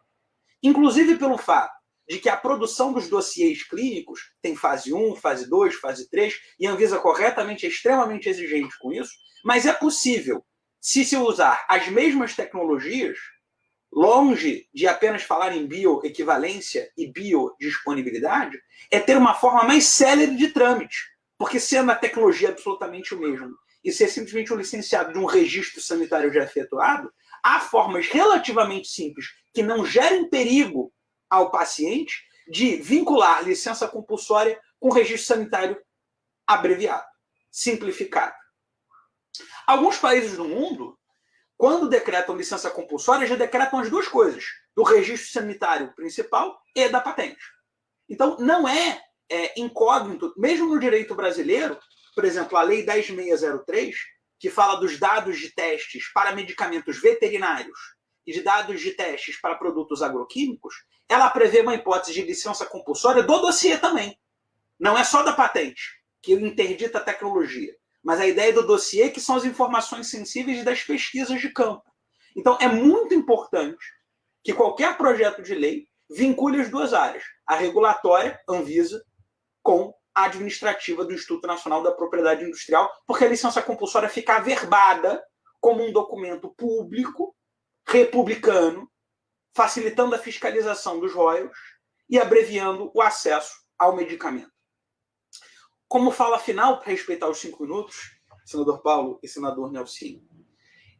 Inclusive pelo fato de que a produção dos dossiês clínicos tem fase 1, fase 2, fase 3, e a Anvisa corretamente é extremamente exigente com isso, mas é possível, se se usar as mesmas tecnologias, longe de apenas falar em bioequivalência e biodisponibilidade, é ter uma forma mais célere de trâmite, porque sendo a tecnologia absolutamente o mesmo, e ser simplesmente um licenciado de um registro sanitário já efetuado, há formas relativamente simples, que não gerem perigo ao paciente, de vincular licença compulsória com registro sanitário abreviado, simplificado. Alguns países do mundo, quando decretam licença compulsória, já decretam as duas coisas, do registro sanitário principal e da patente. Então, não é incógnito, mesmo no direito brasileiro, por exemplo, a Lei 10.603, que fala dos dados de testes para medicamentos veterinários e de dados de testes para produtos agroquímicos, ela prevê uma hipótese de licença compulsória do dossiê também. Não é só da patente, que interdita a tecnologia, mas a ideia do dossiê, que são as informações sensíveis das pesquisas de campo. Então, é muito importante que qualquer projeto de lei vincule as duas áreas, a regulatória, Anvisa, com a administrativa do Instituto Nacional da Propriedade Industrial, porque a licença compulsória fica averbada como um documento público, republicano, facilitando a fiscalização dos royalties e abreviando o acesso ao medicamento. Como fala final, para respeitar os 5 minutos, senador Paulo e senador Nelsinho,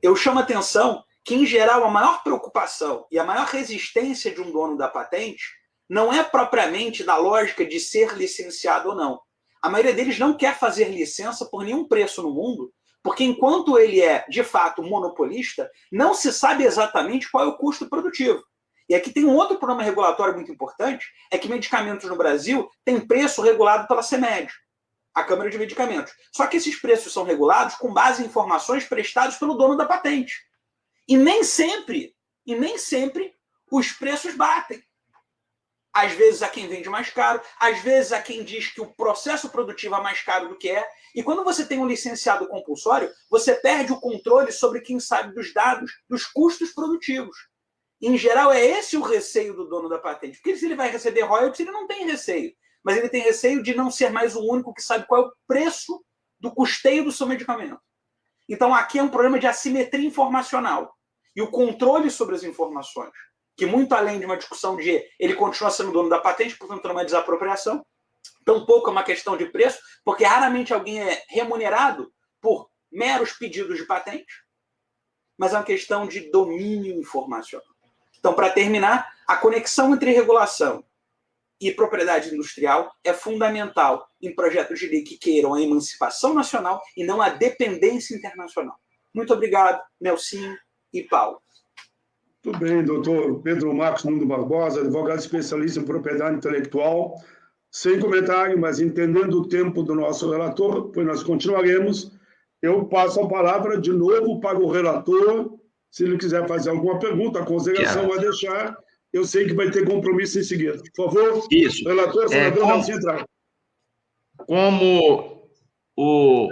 eu chamo a atenção que, em geral, a maior preocupação e a maior resistência de um dono da patente não é propriamente da lógica de ser licenciado ou não. A maioria deles não quer fazer licença por nenhum preço no mundo, porque enquanto ele é, de fato, monopolista, não se sabe exatamente qual é o custo produtivo. E aqui tem um outro problema regulatório muito importante, é que medicamentos no Brasil têm preço regulado pela CMED, a Câmara de Medicamentos. Só que esses preços são regulados com base em informações prestadas pelo dono da patente. E nem sempre os preços batem. Às vezes a quem vende mais caro, às vezes a quem diz que o processo produtivo é mais caro do que é. E quando você tem um licenciado compulsório, você perde o controle sobre quem sabe dos dados, dos custos produtivos. Em geral, é esse o receio do dono da patente. Porque se ele vai receber royalties, ele não tem receio. Mas ele tem receio de não ser mais o único que sabe qual é o preço do custeio do seu medicamento. Então, aqui é um problema de assimetria informacional. E o controle sobre as informações, que muito além de uma discussão de ele continua sendo dono da patente, portanto não é uma desapropriação, tampouco é uma questão de preço, porque raramente alguém é remunerado por meros pedidos de patente, mas é uma questão de domínio informacional. Então, para terminar, a conexão entre regulação e propriedade industrial é fundamental em projetos de lei que queiram a emancipação nacional e não a dependência internacional. Muito obrigado, Nelsinho e Paulo. Tudo bem, doutor Pedro Marcos Nuno Barbosa, advogado especialista em propriedade intelectual. Sem comentário, mas entendendo o tempo do nosso relator, pois nós continuaremos. Eu passo a palavra de novo para o relator, se ele quiser fazer alguma pergunta, a consideração vai deixar. Eu sei que vai ter compromisso em seguida. Por favor, isso. Relator, senador Nelsinho Trade. Como o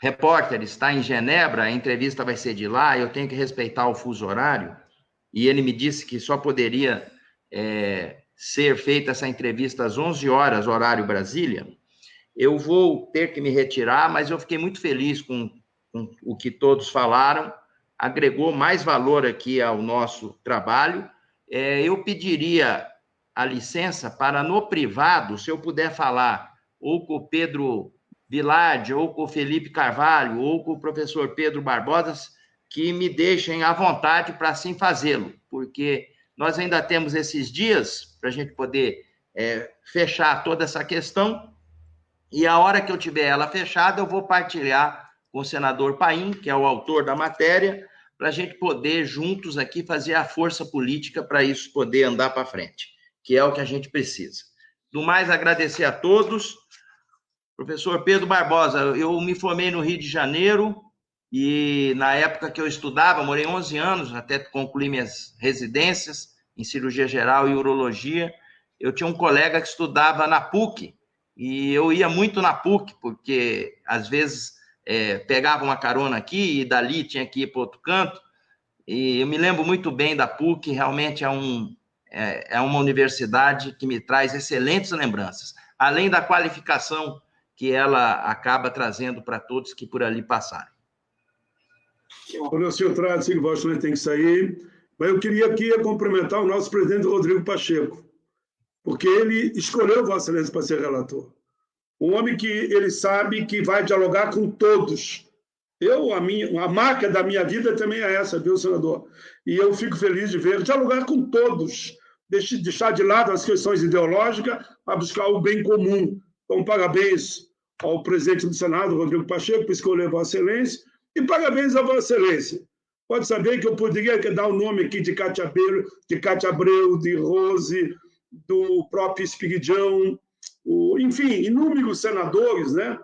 repórter está em Genebra, a entrevista vai ser de lá, eu tenho que respeitar o fuso horário, e ele me disse que só poderia ser feita essa entrevista às 11 horas, horário Brasília. Eu vou ter que me retirar, mas eu fiquei muito feliz com o que todos falaram, agregou mais valor aqui ao nosso trabalho. Eu pediria a licença para, no privado, se eu puder falar ou com o Pedro Vilardi, ou com o Felipe Carvalho, ou com o professor Pedro Barbosa, que me deixem à vontade para assim fazê-lo, porque nós ainda temos esses dias para a gente poder fechar toda essa questão, e a hora que eu tiver ela fechada, eu vou partilhar com o senador Paim, que é o autor da matéria, para a gente poder juntos aqui fazer a força política para isso poder andar para frente, que é o que a gente precisa. Do mais, agradecer a todos. Professor Pedro Barbosa, eu me formei no Rio de Janeiro e na época que eu estudava, morei 11 anos até concluir minhas residências em cirurgia geral e urologia, eu tinha um colega que estudava na PUC, e eu ia muito na PUC, porque, às vezes, pegava uma carona aqui e dali tinha que ir para outro canto, e eu me lembro muito bem da PUC, realmente é uma universidade que me traz excelentes lembranças, além da qualificação que ela acaba trazendo para todos que por ali passaram. O senhor Trades, que o tem que sair, mas eu queria aqui cumprimentar o nosso presidente Rodrigo Pacheco, porque ele escolheu Vossa Excelência para ser relator. Um homem que ele sabe que vai dialogar com todos. A marca da minha vida também é essa, viu, senador? E eu fico feliz de ver dialogar com todos, deixar de lado as questões ideológicas para buscar o bem comum. Então, parabéns ao presidente do Senado, Rodrigo Pacheco, por escolher Vossa Excelência, e parabéns a Vossa Excelência. Pode saber que eu poderia dar o nome aqui de Cátia Abreu, de Rose, do próprio Espiridião, enfim, inúmeros senadores, né,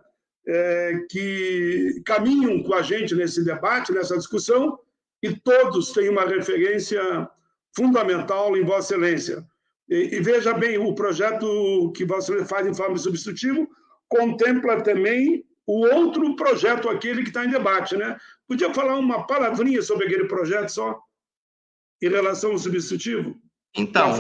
que caminham com a gente nesse debate, nessa discussão, e todos têm uma referência fundamental em Vossa Excelência. E veja bem, o projeto que Vossa Excelência faz em forma substitutiva contempla também o outro projeto, aquele que está em debate, né? Podia falar uma palavrinha sobre aquele projeto só, em relação ao substitutivo? Então,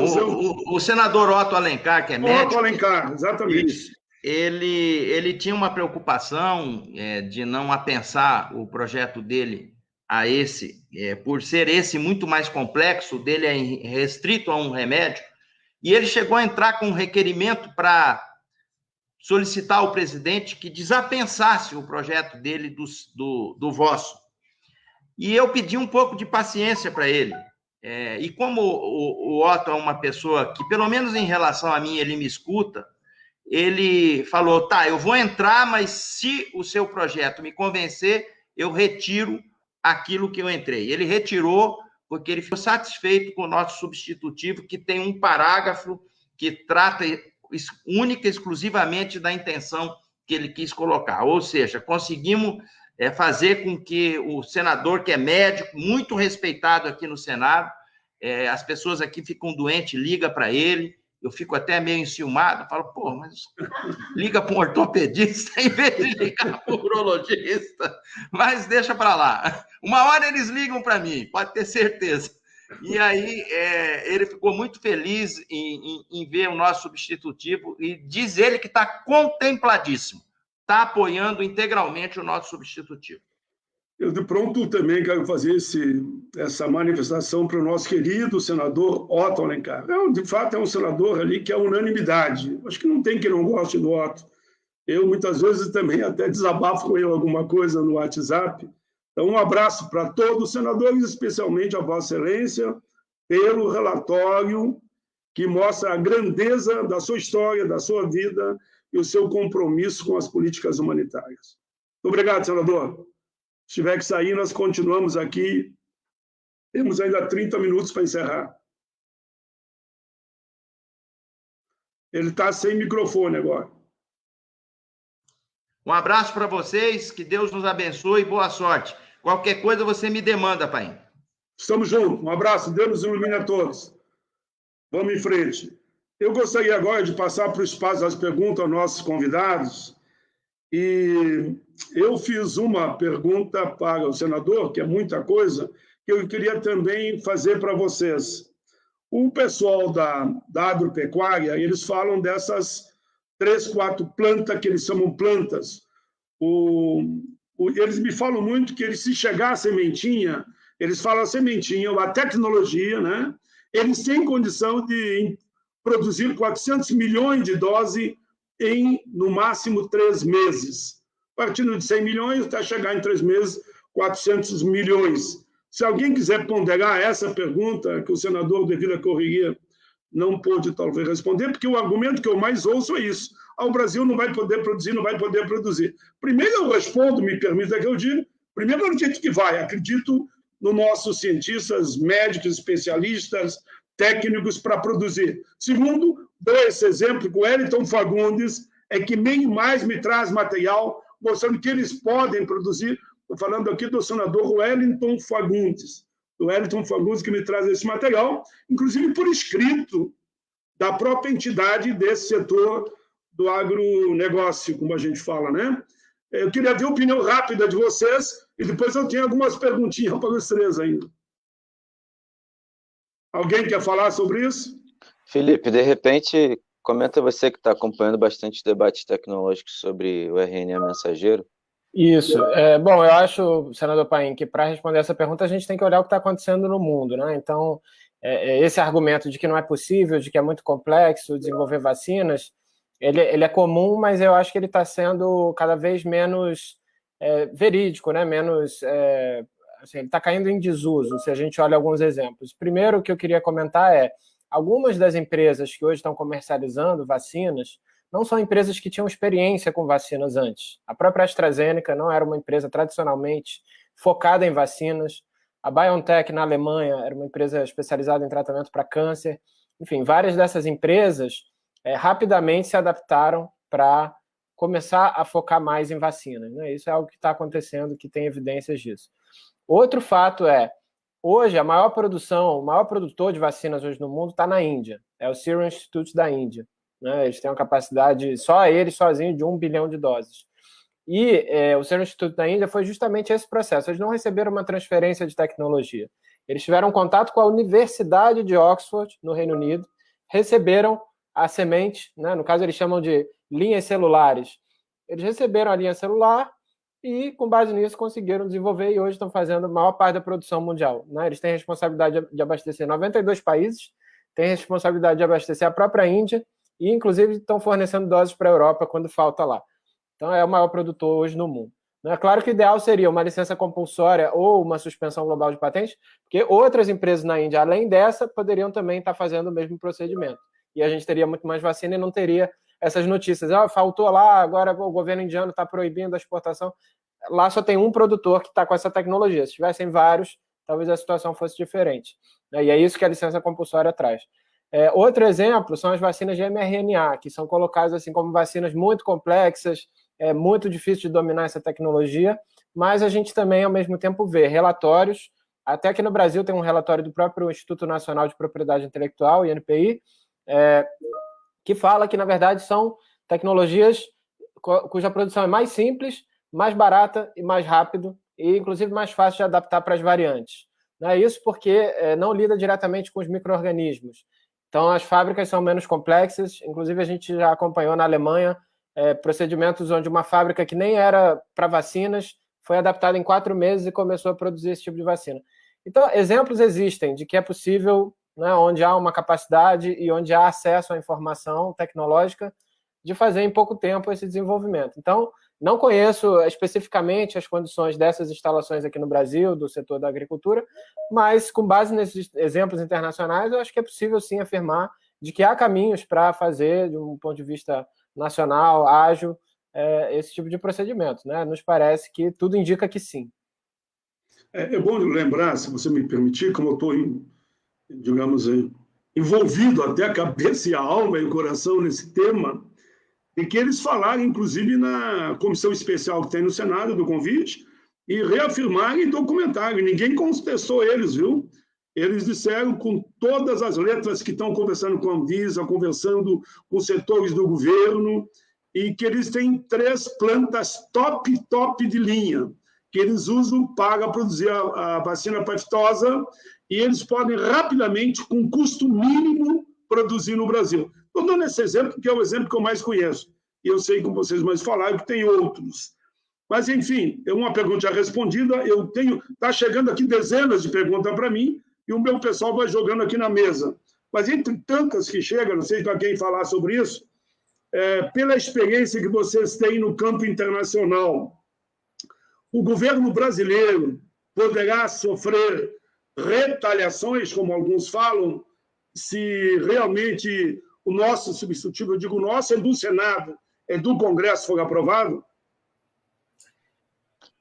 o senador Otto Alencar, que é médico... Otto Alencar, exatamente. Ele tinha uma preocupação de não apensar o projeto dele a esse, por ser esse muito mais complexo, dele é restrito a um remédio, e ele chegou a entrar com um requerimento para solicitar ao presidente que desapensasse o projeto dele do vosso. E eu pedi um pouco de paciência para ele. E como o Otto é uma pessoa que, pelo menos em relação a mim, ele me escuta, ele falou, tá, eu vou entrar, mas se o seu projeto me convencer, eu retiro aquilo que eu entrei. Ele retirou porque ele ficou satisfeito com o nosso substitutivo, que tem um parágrafo que trata única e exclusivamente da intenção que ele quis colocar. Ou seja, conseguimos fazer com que o senador, que é médico, muito respeitado aqui no Senado, as pessoas aqui ficam doentes, liga para ele, eu fico até meio enciumado, falo, pô, mas liga para um ortopedista em vez de ligar para um urologista, mas deixa para lá. Uma hora eles ligam para mim, pode ter certeza. E aí ele ficou muito feliz em ver o nosso substitutivo e diz ele que está contempladíssimo, está apoiando integralmente o nosso substitutivo. Eu, de pronto, também quero fazer essa manifestação para o nosso querido senador Otto Alencar. De fato, é um senador ali que é unanimidade. Acho que não tem quem não goste do Otto. Eu, muitas vezes, também até desabafo com ele alguma coisa no WhatsApp. Então, um abraço para todos os senadores, especialmente a Vossa Excelência, pelo relatório que mostra a grandeza da sua história, da sua vida e o seu compromisso com as políticas humanitárias. Muito obrigado, senador. Se tiver que sair, nós continuamos aqui. Temos ainda 30 minutos para encerrar. Ele está sem microfone agora. Um abraço para vocês, que Deus nos abençoe e boa sorte. Qualquer coisa você me demanda, pai. Estamos juntos. Um abraço, Deus nos ilumine a todos. Vamos em frente. Eu gostaria agora de passar para o espaço das perguntas aos nossos convidados. E eu fiz uma pergunta para o senador, que é muita coisa, que eu queria também fazer para vocês. O pessoal da agropecuária, eles falam dessas 3, 4 plantas, que eles chamam plantas. Eles me falam muito que se chegar a sementinha, eles falam a sementinha, a tecnologia, né? Eles têm condição de produzir 400 milhões de doses em, no máximo, 3 meses. Partindo de 100 milhões, até chegar em 3 meses, 400 milhões. Se alguém quiser ponderar essa pergunta, que o senador, devido à correria, não pôde, talvez, responder, porque o argumento que eu mais ouço é isso. O Brasil não vai poder produzir, não vai poder produzir. Primeiro eu respondo, me permita que eu diga, primeiro eu acredito que vai, acredito nos nossos cientistas, médicos, especialistas, técnicos para produzir. Segundo, dou esse exemplo com o Wellington Fagundes, é que nem mais me traz material mostrando que eles podem produzir. Estou falando aqui do senador Wellington Fagundes. O Wellington Fagundes que me traz esse material, inclusive por escrito, da própria entidade desse setor do agronegócio, como a gente fala, né? Eu queria ver a opinião rápida de vocês e depois eu tenho algumas perguntinhas para os três ainda. Alguém quer falar sobre isso? Felipe, de repente, comenta você que está acompanhando bastante debates tecnológicos sobre o RNA mensageiro. Isso. Bom, eu acho, senador Paim, que para responder essa pergunta a gente tem que olhar o que está acontecendo no mundo, né? Então, esse argumento de que não é possível, de que é muito complexo desenvolver vacinas, ele é comum, mas eu acho que ele está sendo cada vez menos verídico, né? Menos, assim, ele está caindo em desuso, se a gente olha alguns exemplos. Primeiro, o que eu queria comentar é algumas das empresas que hoje estão comercializando vacinas não são empresas que tinham experiência com vacinas antes. A própria AstraZeneca não era uma empresa tradicionalmente focada em vacinas. A BioNTech, na Alemanha, era uma empresa especializada em tratamento para câncer. Enfim, várias dessas empresas rapidamente se adaptaram para começar a focar mais em vacinas, né? Isso é algo que está acontecendo, que tem evidências disso. Outro fato hoje, o maior produtor de vacinas hoje no mundo está na Índia. É o Serum Institute da Índia. Né? Eles têm uma capacidade, só eles sozinhos, de 1 bilhão de doses. E o Serum Institute da Índia foi justamente esse processo. Eles não receberam uma transferência de tecnologia. Eles tiveram contato com a Universidade de Oxford, no Reino Unido, receberam a semente, né? No caso eles chamam de linhas celulares. Eles receberam a linha celular e, com base nisso, conseguiram desenvolver e hoje estão fazendo a maior parte da produção mundial. Né? Eles têm responsabilidade de abastecer 92 países, têm responsabilidade de abastecer a própria Índia e, inclusive, estão fornecendo doses para a Europa quando falta lá. Então, é o maior produtor hoje no mundo. É claro que o ideal seria uma licença compulsória ou uma suspensão global de patentes, porque outras empresas na Índia, além dessa, poderiam também estar fazendo o mesmo procedimento. E a gente teria muito mais vacina e não teria essas notícias. Faltou lá, agora o governo indiano está proibindo a exportação. Lá só tem um produtor que está com essa tecnologia. Se tivessem vários, talvez a situação fosse diferente. E é isso que a licença compulsória traz. Outro exemplo são as vacinas de mRNA, que são colocadas assim como vacinas muito complexas, é muito difícil de dominar essa tecnologia, mas a gente também, ao mesmo tempo, vê relatórios, até aqui no Brasil tem um relatório do próprio Instituto Nacional de Propriedade Intelectual, INPI, que fala que, na verdade, são tecnologias cuja produção é mais simples, mais barata e mais rápido, e, inclusive, mais fácil de adaptar para as variantes. Não é isso porque não lida diretamente com os micro-organismos. Então, as fábricas são menos complexas, inclusive a gente já acompanhou na Alemanha procedimentos onde uma fábrica que nem era para vacinas foi adaptada em 4 meses e começou a produzir esse tipo de vacina. Então, exemplos existem de que é possível, né, onde há uma capacidade e onde há acesso à informação tecnológica, de fazer em pouco tempo esse desenvolvimento. Então, não conheço especificamente as condições dessas instalações aqui no Brasil, do setor da agricultura, mas com base nesses exemplos internacionais, eu acho que é possível sim afirmar de que há caminhos para fazer, de um ponto de vista nacional, ágil, esse tipo de procedimento. Né? Nos parece que tudo indica que sim. É bom lembrar, se você me permitir, como eu estou, digamos, envolvido até a cabeça e a alma e o coração nesse tema, e que eles falaram, inclusive, na comissão especial que tem no Senado, do convite, e reafirmaram e documentaram. Ninguém contestou eles, viu? Eles disseram com todas as letras que estão conversando com a Anvisa, conversando com setores do governo, e que eles têm 3 plantas top de linha, que eles usam para produzir a vacina pastosa, e eles podem rapidamente, com custo mínimo, produzir no Brasil. Estou dando esse exemplo, que é o exemplo que eu mais conheço. E eu sei, como vocês mais falaram, que tem outros. Mas, enfim, uma pergunta já respondida. Está chegando aqui dezenas de perguntas para mim, e o meu pessoal vai jogando aqui na mesa. Mas, entre tantas que chegam, não sei se alguém falar sobre isso, pela experiência que vocês têm no campo internacional, o governo brasileiro poderá sofrer retaliações, como alguns falam, se realmente o nosso substitutivo, eu digo nosso, é do Senado, é do Congresso, for aprovado?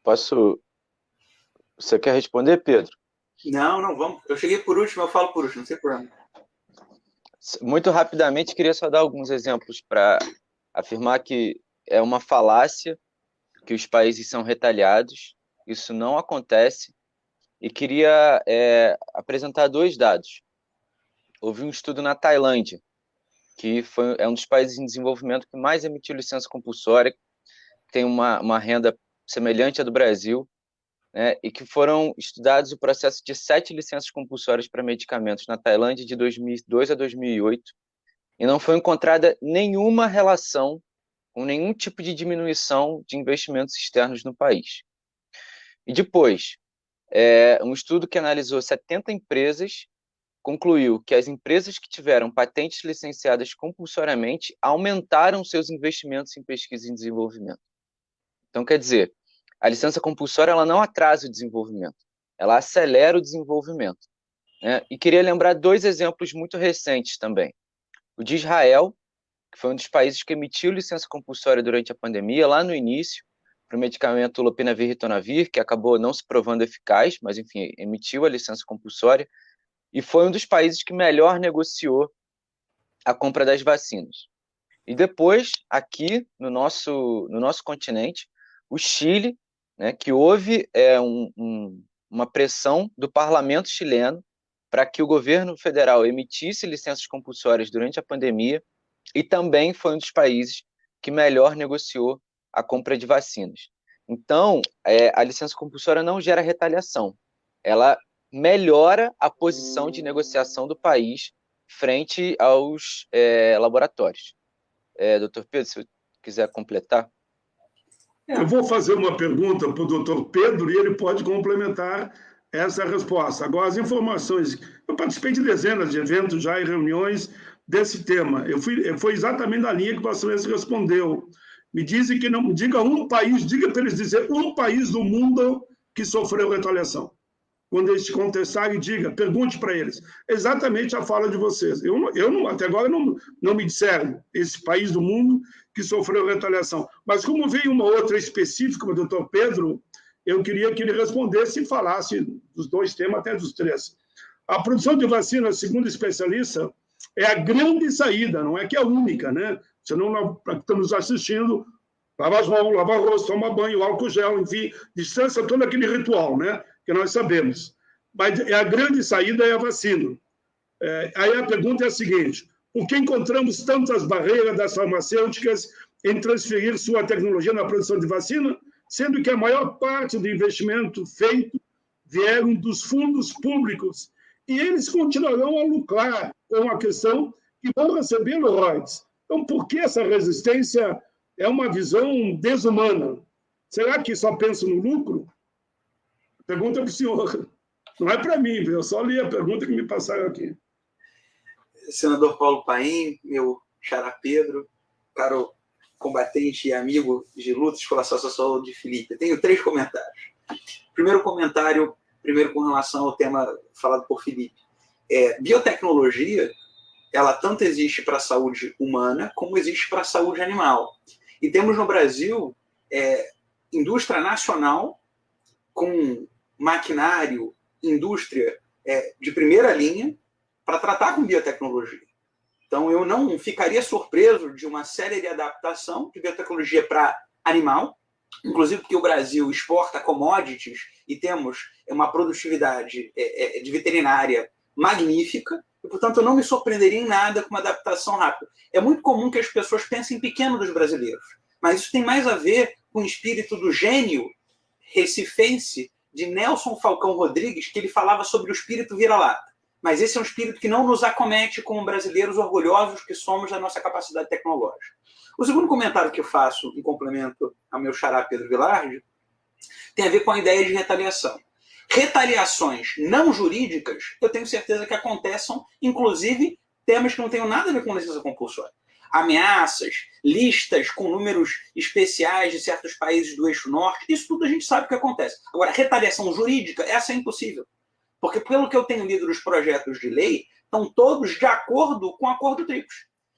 Posso... Você quer responder, Pedro? Não, vamos. Eu cheguei por último, eu falo por último, não tem problema. Muito rapidamente, queria só dar alguns exemplos para afirmar que é uma falácia que os países são retaliados. Isso não acontece. E queria apresentar 2 dados. Houve um estudo na Tailândia, que é um dos países em desenvolvimento que mais emitiu licença compulsória, tem uma renda semelhante à do Brasil, né, e que foram estudados o processo de 7 licenças compulsórias para medicamentos na Tailândia de 2002 a 2008, e não foi encontrada nenhuma relação com nenhum tipo de diminuição de investimentos externos no país. E depois, um estudo que analisou 70 empresas concluiu que as empresas que tiveram patentes licenciadas compulsoriamente aumentaram seus investimentos em pesquisa e desenvolvimento. Então, quer dizer, a licença compulsória ela não atrasa o desenvolvimento, ela acelera o desenvolvimento, né? E queria lembrar 2 exemplos muito recentes também. O de Israel, que foi um dos países que emitiu licença compulsória durante a pandemia, lá no início, para o medicamento lopinavir e ritonavir, que acabou não se provando eficaz, mas, enfim, emitiu a licença compulsória, e foi um dos países que melhor negociou a compra das vacinas. E depois, aqui no nosso continente, o Chile, né, que houve uma pressão do parlamento chileno para que o governo federal emitisse licenças compulsórias durante a pandemia, e também foi um dos países que melhor negociou a compra de vacinas. Então, a licença compulsória não gera retaliação, ela melhora a posição de negociação do país frente aos laboratórios. Doutor Pedro, se quiser completar. Eu vou fazer uma pergunta para o doutor Pedro e ele pode complementar essa resposta. Agora, as informações... Eu participei de dezenas de eventos já e reuniões desse tema. Foi exatamente na linha que o pastor respondeu. Me dizem que não... Diga um país, diga para eles dizer um país do mundo que sofreu retaliação. Quando eles te contestarem, diga, pergunte para eles. Exatamente a fala de vocês. Até agora não me disseram esse país do mundo que sofreu retaliação. Mas como veio uma outra específica, o doutor Pedro, eu queria que ele respondesse e falasse dos 2 temas, até dos 3. A produção de vacina, segundo especialista, é a grande saída, não é que é a única, né? Senão estamos assistindo, lavar as mãos, lavar o rosto, tomar banho, álcool gel, enfim, distância, todo aquele ritual, né? Que nós sabemos. Mas a grande saída é a vacina. Aí a pergunta é a seguinte: por que encontramos tantas barreiras das farmacêuticas em transferir sua tecnologia na produção de vacina, sendo que a maior parte do investimento feito vieram dos fundos públicos e eles continuarão a lucrar com a questão que vão receber royalties? Então, por que essa resistência é uma visão desumana? Será que só penso no lucro? Pergunta para o senhor. Não é para mim, eu só li a pergunta que me passaram aqui. Senador Paulo Paim, meu xará Pedro, caro combatente e amigo de lutas pela Associação de Felipe. Tenho 3 comentários. Primeiro comentário, com relação ao tema falado por Felipe. Biotecnologia, ela tanto existe para a saúde humana, como existe para a saúde animal. E temos no Brasil indústria nacional com maquinário, indústria de primeira linha para tratar com biotecnologia. Então, eu não ficaria surpreso de uma série de adaptação de biotecnologia para animal, inclusive porque o Brasil exporta commodities e temos uma produtividade de veterinária magnífica, e, portanto, eu não me surpreenderia em nada com uma adaptação rápida. É muito comum que as pessoas pensem pequeno dos brasileiros, mas isso tem mais a ver com o espírito do gênio recifense de Nelson Falcão Rodrigues, que ele falava sobre o espírito vira-lata. Mas esse é um espírito que não nos acomete como brasileiros orgulhosos que somos da nossa capacidade tecnológica. O segundo comentário que eu faço, em complemento ao meu xará Pedro Vilardi, tem a ver com a ideia de retaliação. Retaliações não jurídicas, eu tenho certeza que acontecem, inclusive, temas que não têm nada a ver com licença compulsória. Ameaças, listas com números especiais de certos países do eixo norte, isso tudo a gente sabe que acontece. Agora, retaliação jurídica, essa é impossível. Porque, pelo que eu tenho lido nos projetos de lei, estão todos de acordo com o acordo TRIPS.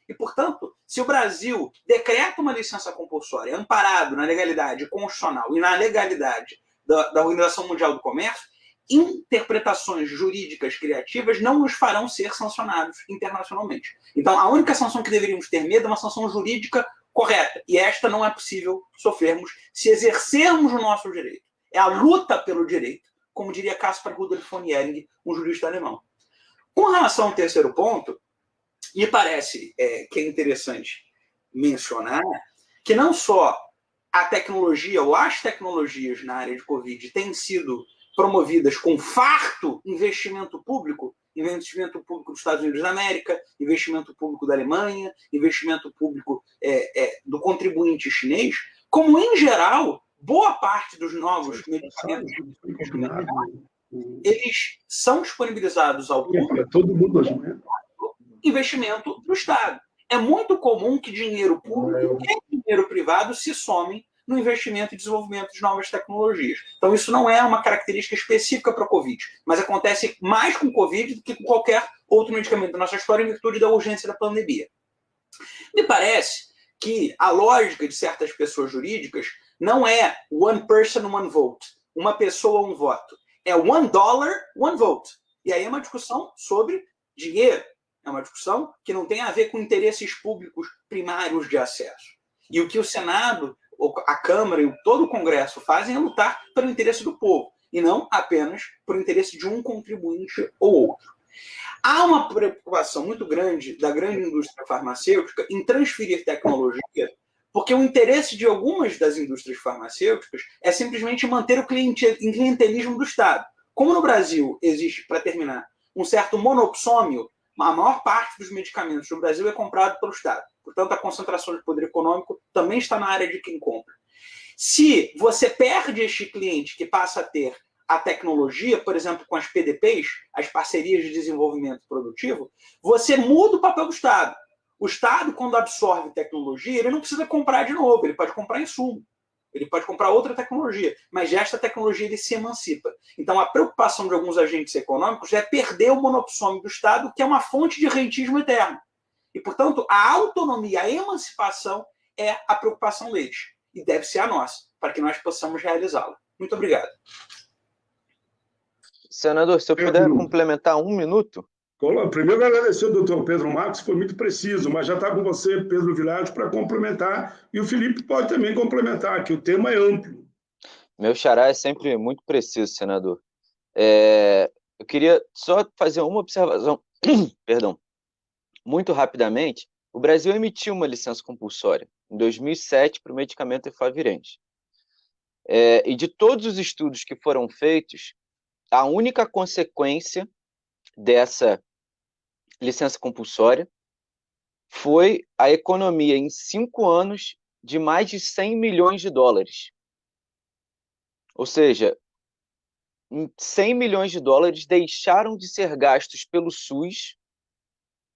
E, portanto, se o Brasil decreta uma licença compulsória amparado na legalidade constitucional e na legalidade da Organização Mundial do Comércio, interpretações jurídicas criativas não nos farão ser sancionados internacionalmente. Então, a única sanção que deveríamos ter medo é uma sanção jurídica correta. E esta não é possível sofrermos se exercermos o nosso direito. É a luta pelo direito, como diria Caspar Rudolf von Jhering, um jurista alemão. Com relação ao terceiro ponto, me parece que é interessante mencionar que não só a tecnologia ou as tecnologias na área de Covid têm sido promovidas com farto investimento público dos Estados Unidos da América, investimento público da Alemanha, investimento público do contribuinte chinês, como, em geral, boa parte dos novos medicamentos eles são disponibilizados ao público investimento do Estado. É muito comum que dinheiro público e dinheiro privado se somem no investimento e desenvolvimento de novas tecnologias. Então, isso não é uma característica específica para a Covid, mas acontece mais com Covid do que com qualquer outro medicamento da nossa história, em virtude da urgência da pandemia. Me parece que a lógica de certas pessoas jurídicas não é one person, one vote, uma pessoa, um voto. É $1, one vote. E aí é uma discussão sobre dinheiro. É uma discussão que não tem a ver com interesses públicos primários de acesso. E o que o Senado, a Câmara e todo o Congresso fazem é lutar pelo interesse do povo, e não apenas por interesse de um contribuinte ou outro. Há uma preocupação muito grande da grande indústria farmacêutica em transferir tecnologia, porque o interesse de algumas das indústrias farmacêuticas é simplesmente manter o clientelismo do Estado. Como no Brasil existe, para terminar, um certo monopsômio, a maior parte dos medicamentos no Brasil é comprado pelo Estado. Portanto, a concentração de poder econômico também está na área de quem compra. Se você perde este cliente que passa a ter a tecnologia, por exemplo, com as PDPs, as parcerias de desenvolvimento produtivo, você muda o papel do Estado. O Estado, quando absorve tecnologia, ele não precisa comprar de novo, ele pode comprar insumo, ele pode comprar outra tecnologia, mas esta tecnologia ele se emancipa. Então, a preocupação de alguns agentes econômicos é perder o monopsômio do Estado, que é uma fonte de rentismo eterno. E, portanto, a autonomia, a emancipação é a preocupação deles. E deve ser a nossa, para que nós possamos realizá-la. Muito obrigado. Senador, se eu puder complementar 1 minuto. Primeiro, agradecer ao doutor Pedro Marques, foi muito preciso, mas já está com você, Pedro Vilares, para complementar, e o Felipe pode também complementar, que o tema é amplo. Meu xará é sempre muito preciso, senador. Eu queria só fazer uma observação, perdão, muito rapidamente. O Brasil emitiu uma licença compulsória em 2007 para o medicamento efavirenz. E de todos os estudos que foram feitos, a única consequência dessa licença compulsória foi a economia em 5 anos de mais de 100 milhões de dólares. Ou seja, 100 milhões de dólares deixaram de ser gastos pelo SUS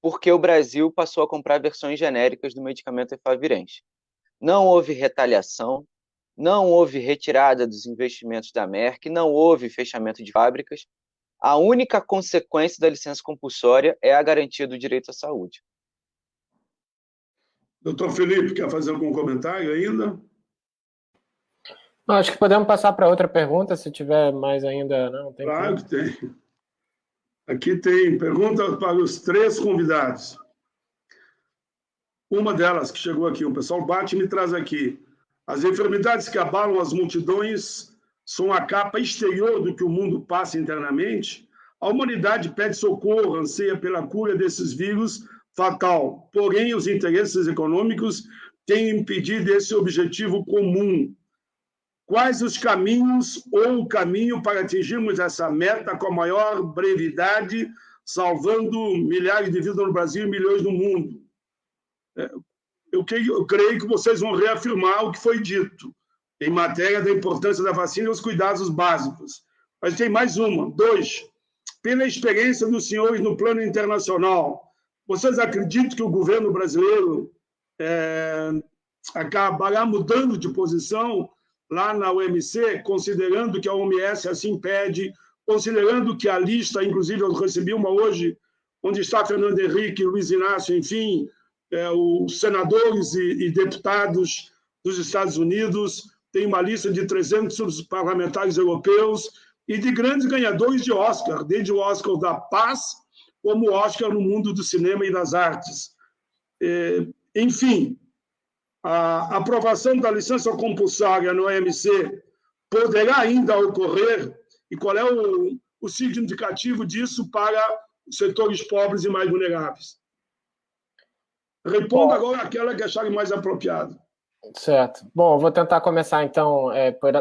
porque o Brasil passou a comprar versões genéricas do medicamento efavirenz. Não houve retaliação, não houve retirada dos investimentos da Merck, não houve fechamento de fábricas. A única consequência da licença compulsória é a garantia do direito à saúde. Doutor Felipe, quer fazer algum comentário ainda? Não, acho que podemos passar para outra pergunta, se tiver mais ainda. Não, tem claro que tem. Aqui tem pergunta para os 3 convidados. Uma delas que chegou aqui, o pessoal bate e me traz aqui. As enfermidades que abalam as multidões são a capa exterior do que o mundo passa internamente. A humanidade pede socorro, anseia pela cura desses vírus fatal. Porém, os interesses econômicos têm impedido esse objetivo comum. Quais os caminhos ou o caminho para atingirmos essa meta com a maior brevidade, salvando milhares de vidas no Brasil e milhões no mundo? Eu creio que vocês vão reafirmar o que foi dito em matéria da importância da vacina e os cuidados básicos. Mas tem mais uma. 2, pela experiência dos senhores no plano internacional, vocês acreditam que o governo brasileiro acabará mudando de posição lá na OMC, considerando que a OMS assim pede, considerando que a lista, inclusive eu recebi uma hoje, onde está Fernando Henrique, Luiz Inácio, enfim, os senadores e deputados dos Estados Unidos, tem uma lista de 300 parlamentares europeus e de grandes ganhadores de Oscar, desde o Oscar da Paz, como o Oscar no mundo do cinema e das artes. Enfim, a aprovação da licença compulsória no OMC poderá ainda ocorrer? E qual é o significativo disso para os setores pobres e mais vulneráveis? Responda agora aquela que acharem mais apropriada. Certo. Bom, eu vou tentar começar, então,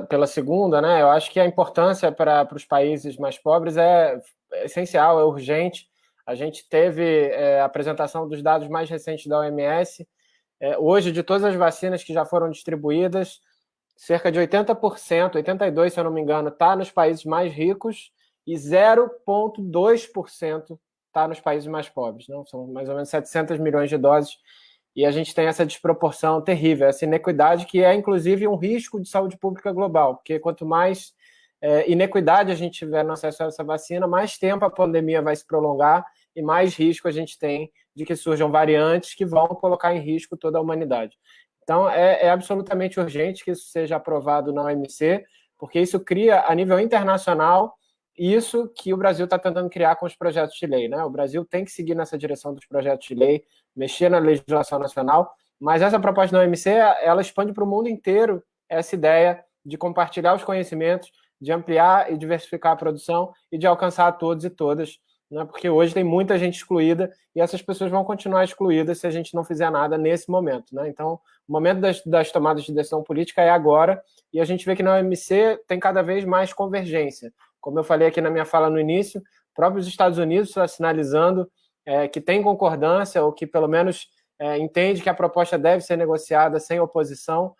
pela segunda, né? Eu acho que a importância para os países mais pobres é essencial, é urgente. A gente teve a apresentação dos dados mais recentes da OMS. Hoje, de todas as vacinas que já foram distribuídas, cerca de 80%, 82%, se eu não me engano, está nos países mais ricos e 0,2% está nos países mais pobres. Não? São mais ou menos 700 milhões de doses. E a gente tem essa desproporção terrível, essa inequidade que é, inclusive, um risco de saúde pública global, porque quanto mais inequidade a gente tiver no acesso a essa vacina, mais tempo a pandemia vai se prolongar e mais risco a gente tem de que surjam variantes que vão colocar em risco toda a humanidade. Então, é absolutamente urgente que isso seja aprovado na OMC, porque isso cria, a nível internacional, isso que o Brasil está tentando criar com os projetos de lei, né? O Brasil tem que seguir nessa direção dos projetos de lei, mexer na legislação nacional, mas essa proposta da OMC, ela expande para o mundo inteiro essa ideia de compartilhar os conhecimentos, de ampliar e diversificar a produção e de alcançar a todos e todas, né? Porque hoje tem muita gente excluída e essas pessoas vão continuar excluídas se a gente não fizer nada nesse momento, né? Então, o momento das tomadas de decisão política é agora e a gente vê que na OMC tem cada vez mais convergência. Como eu falei aqui na minha fala no início, próprios Estados Unidos estão sinalizando que tem concordância, ou que pelo menos entende que a proposta deve ser negociada sem oposição.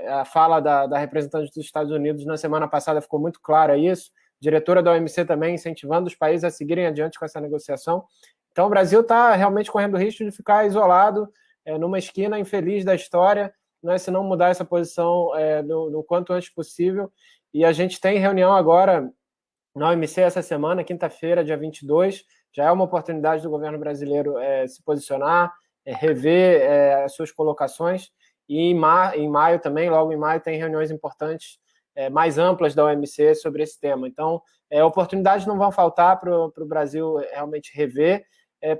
A fala da representante dos Estados Unidos na semana passada ficou muito clara isso, diretora da OMC também incentivando os países a seguirem adiante com essa negociação. Então o Brasil está realmente correndo o risco de ficar isolado numa esquina infeliz da história, né, se não mudar essa posição no quanto antes possível. E a gente tem reunião agora na OMC essa semana, quinta-feira, dia 22, já é uma oportunidade do governo brasileiro se posicionar, rever as suas colocações, e em maio também, logo em maio, tem reuniões importantes, mais amplas da OMC sobre esse tema. Então, oportunidades não vão faltar para o Brasil realmente rever,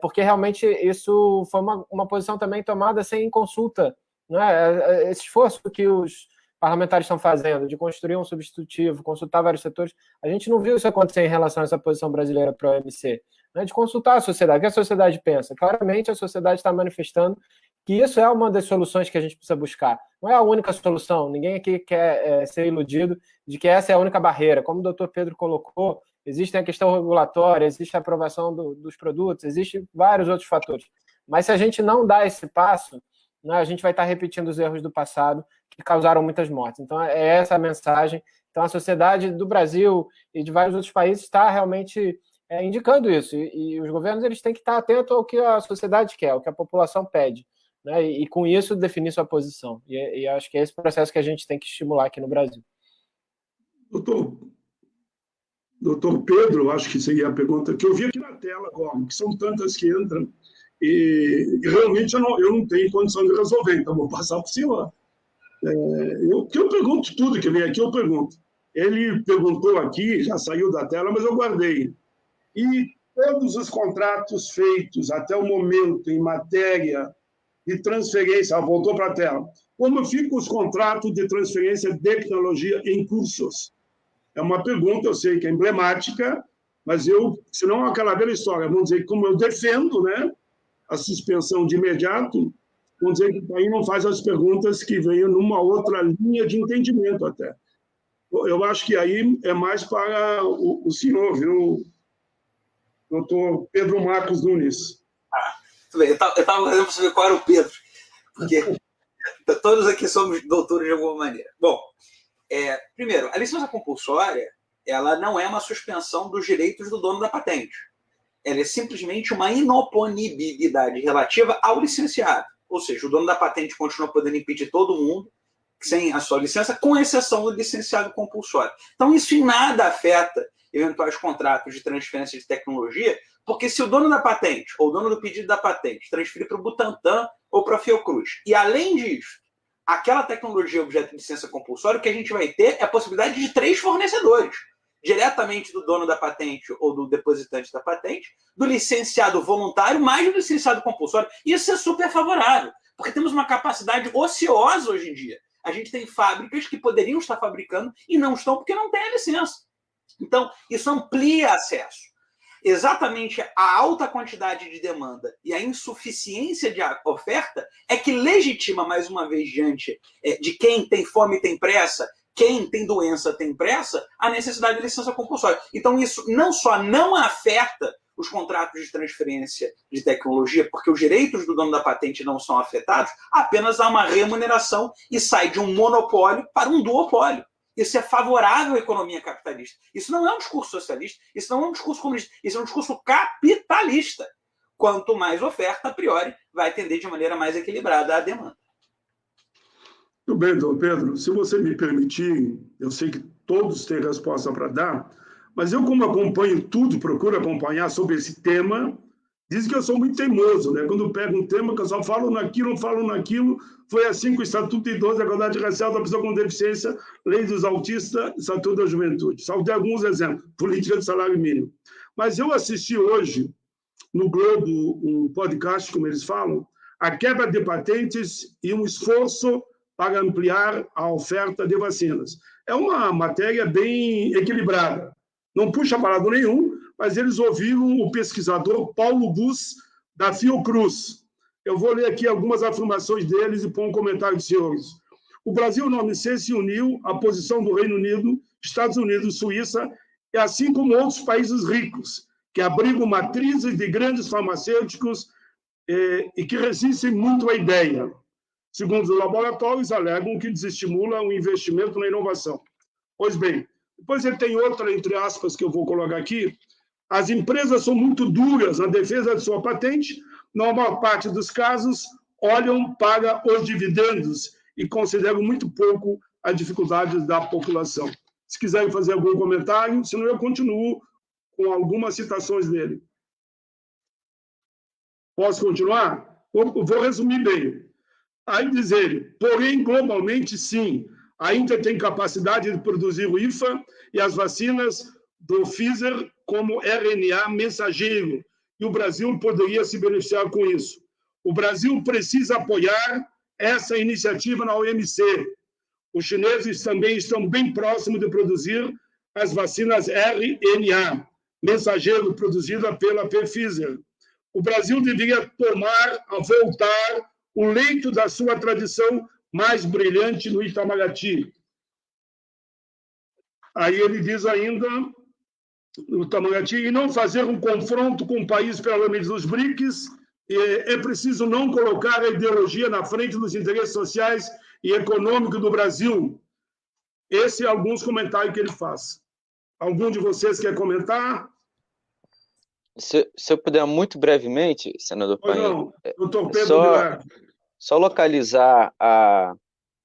porque realmente isso foi uma posição também tomada sem consulta, né? Esse esforço que os parlamentares estão fazendo, de construir um substitutivo, consultar vários setores, a gente não viu isso acontecer em relação a essa posição brasileira para a OMC, né? De consultar a sociedade, o que a sociedade pensa. Claramente a sociedade está manifestando que isso é uma das soluções que a gente precisa buscar. Não é a única solução, ninguém aqui quer ser iludido de que essa é a única barreira. Como o doutor Pedro colocou, existe a questão regulatória, existe a aprovação dos produtos, existem vários outros fatores. Mas se a gente não dá esse passo, né, a gente vai estar repetindo os erros do passado que causaram muitas mortes. Então, é essa a mensagem. Então, a sociedade do Brasil e de vários outros países está realmente indicando isso. E os governos eles têm que estar atentos ao que a sociedade quer, ao que a população pede, né, e com isso definir sua posição. E acho que é esse processo que a gente tem que estimular aqui no Brasil. Doutor Pedro, acho que seria a pergunta que eu vi aqui na tela agora, que são tantas que entram, e realmente eu não tenho condição de resolver, então vou passar por cima. Eu pergunto tudo que vem aqui, eu pergunto. Ele perguntou aqui, já saiu da tela, mas eu guardei. E todos os contratos feitos até o momento em matéria de transferência, voltou para a tela, como ficam os contratos de transferência de tecnologia em cursos? É uma pergunta, eu sei que é emblemática, mas senão é aquela velha história, vamos dizer, como eu defendo, né, a suspensão de imediato, vamos dizer que o país não faz as perguntas que venham numa outra linha de entendimento até. Eu acho que aí é mais para o senhor, viu, doutor Pedro Marcos Nunes. Tudo bem, eu estava fazendo para saber qual era o Pedro, porque todos aqui somos doutores de alguma maneira. Bom, primeiro, a licença compulsória, ela não é uma suspensão dos direitos do dono da patente. Ela é simplesmente uma inoponibilidade relativa ao licenciado. Ou seja, o dono da patente continua podendo impedir todo mundo sem a sua licença, com exceção do licenciado compulsório. Então, isso em nada afeta eventuais contratos de transferência de tecnologia, porque se o dono da patente, ou o dono do pedido da patente, transferir para o Butantan ou para a Fiocruz, e além disso, aquela tecnologia objeto de licença compulsória, o que a gente vai ter é a possibilidade de 3 fornecedores, diretamente do dono da patente ou do depositante da patente, do licenciado voluntário, mais do licenciado compulsório. Isso é super favorável, porque temos uma capacidade ociosa hoje em dia. A gente tem fábricas que poderiam estar fabricando e não estão porque não têm a licença. Então, isso amplia acesso. exatamente a alta quantidade de demanda e a insuficiência de oferta é que legitima, mais uma vez, diante de quem tem fome tem pressa, quem tem doença tem pressa, a necessidade de licença compulsória. Então, isso não só não afeta os contratos de transferência de tecnologia, porque os direitos do dono da patente não são afetados, apenas há uma remuneração e sai de um monopólio para um duopólio. Isso é favorável à economia capitalista. Isso não é um discurso socialista, isso não é um discurso comunista, isso é um discurso capitalista. Quanto mais oferta, a priori, vai atender de maneira mais equilibrada à demanda. Muito bem, doutor Pedro. Se você me permitir, eu sei que todos têm resposta para dar, mas eu, como acompanho tudo, procuro acompanhar sobre esse tema, diz que eu sou muito teimoso, né? Quando eu pego um tema que eu só falo naquilo, não falo naquilo, foi assim com o Estatuto de Idoso, a Igualdade Racial da Pessoa com Deficiência, Lei dos Autistas, Estatuto da Juventude. Só dei alguns exemplos, política de salário mínimo. Mas eu assisti hoje, no Globo, um podcast, como eles falam, a quebra de patentes e um esforço para ampliar a oferta de vacinas. É uma matéria bem equilibrada. Não puxa para lado nenhum, mas eles ouviram o pesquisador Paulo Bus, da Fiocruz. Eu vou ler aqui algumas afirmações deles e pôr um comentário de senhores. O Brasil, na OMC, se uniu à posição do Reino Unido, Estados Unidos, Suíça, e assim como outros países ricos, que abrigam matrizes de grandes farmacêuticos e que resistem muito à ideia. Segundo os laboratórios, alegam que desestimula o investimento na inovação. Pois bem, depois ele tem outra, entre aspas, que eu vou colocar aqui. As empresas são muito duras na defesa de sua patente. Na maior parte dos casos, olham para os dividendos e consideram muito pouco as dificuldades da população. Se quiserem fazer algum comentário, senão eu continuo com algumas citações dele. Posso continuar? Vou resumir bem. Aí diz ele, porém, globalmente, sim, a Índia tem capacidade de produzir o IFA e as vacinas do Pfizer como RNA mensageiro, e o Brasil poderia se beneficiar com isso. O Brasil precisa apoiar essa iniciativa na OMC. Os chineses também estão bem próximos de produzir as vacinas RNA, mensageiro, produzida pela Pfizer. O Brasil deveria voltar o leito da sua tradição mais brilhante no Itamaraty. Aí ele diz ainda, no Itamaraty, e não fazer um confronto com o país pela lei dos BRICS, é preciso não colocar a ideologia na frente dos interesses sociais e econômicos do Brasil. Esse é alguns comentários que ele faz. Algum de vocês quer comentar? Se eu puder, muito brevemente, senador Paim, doutor Pedro Vilar. Só localizar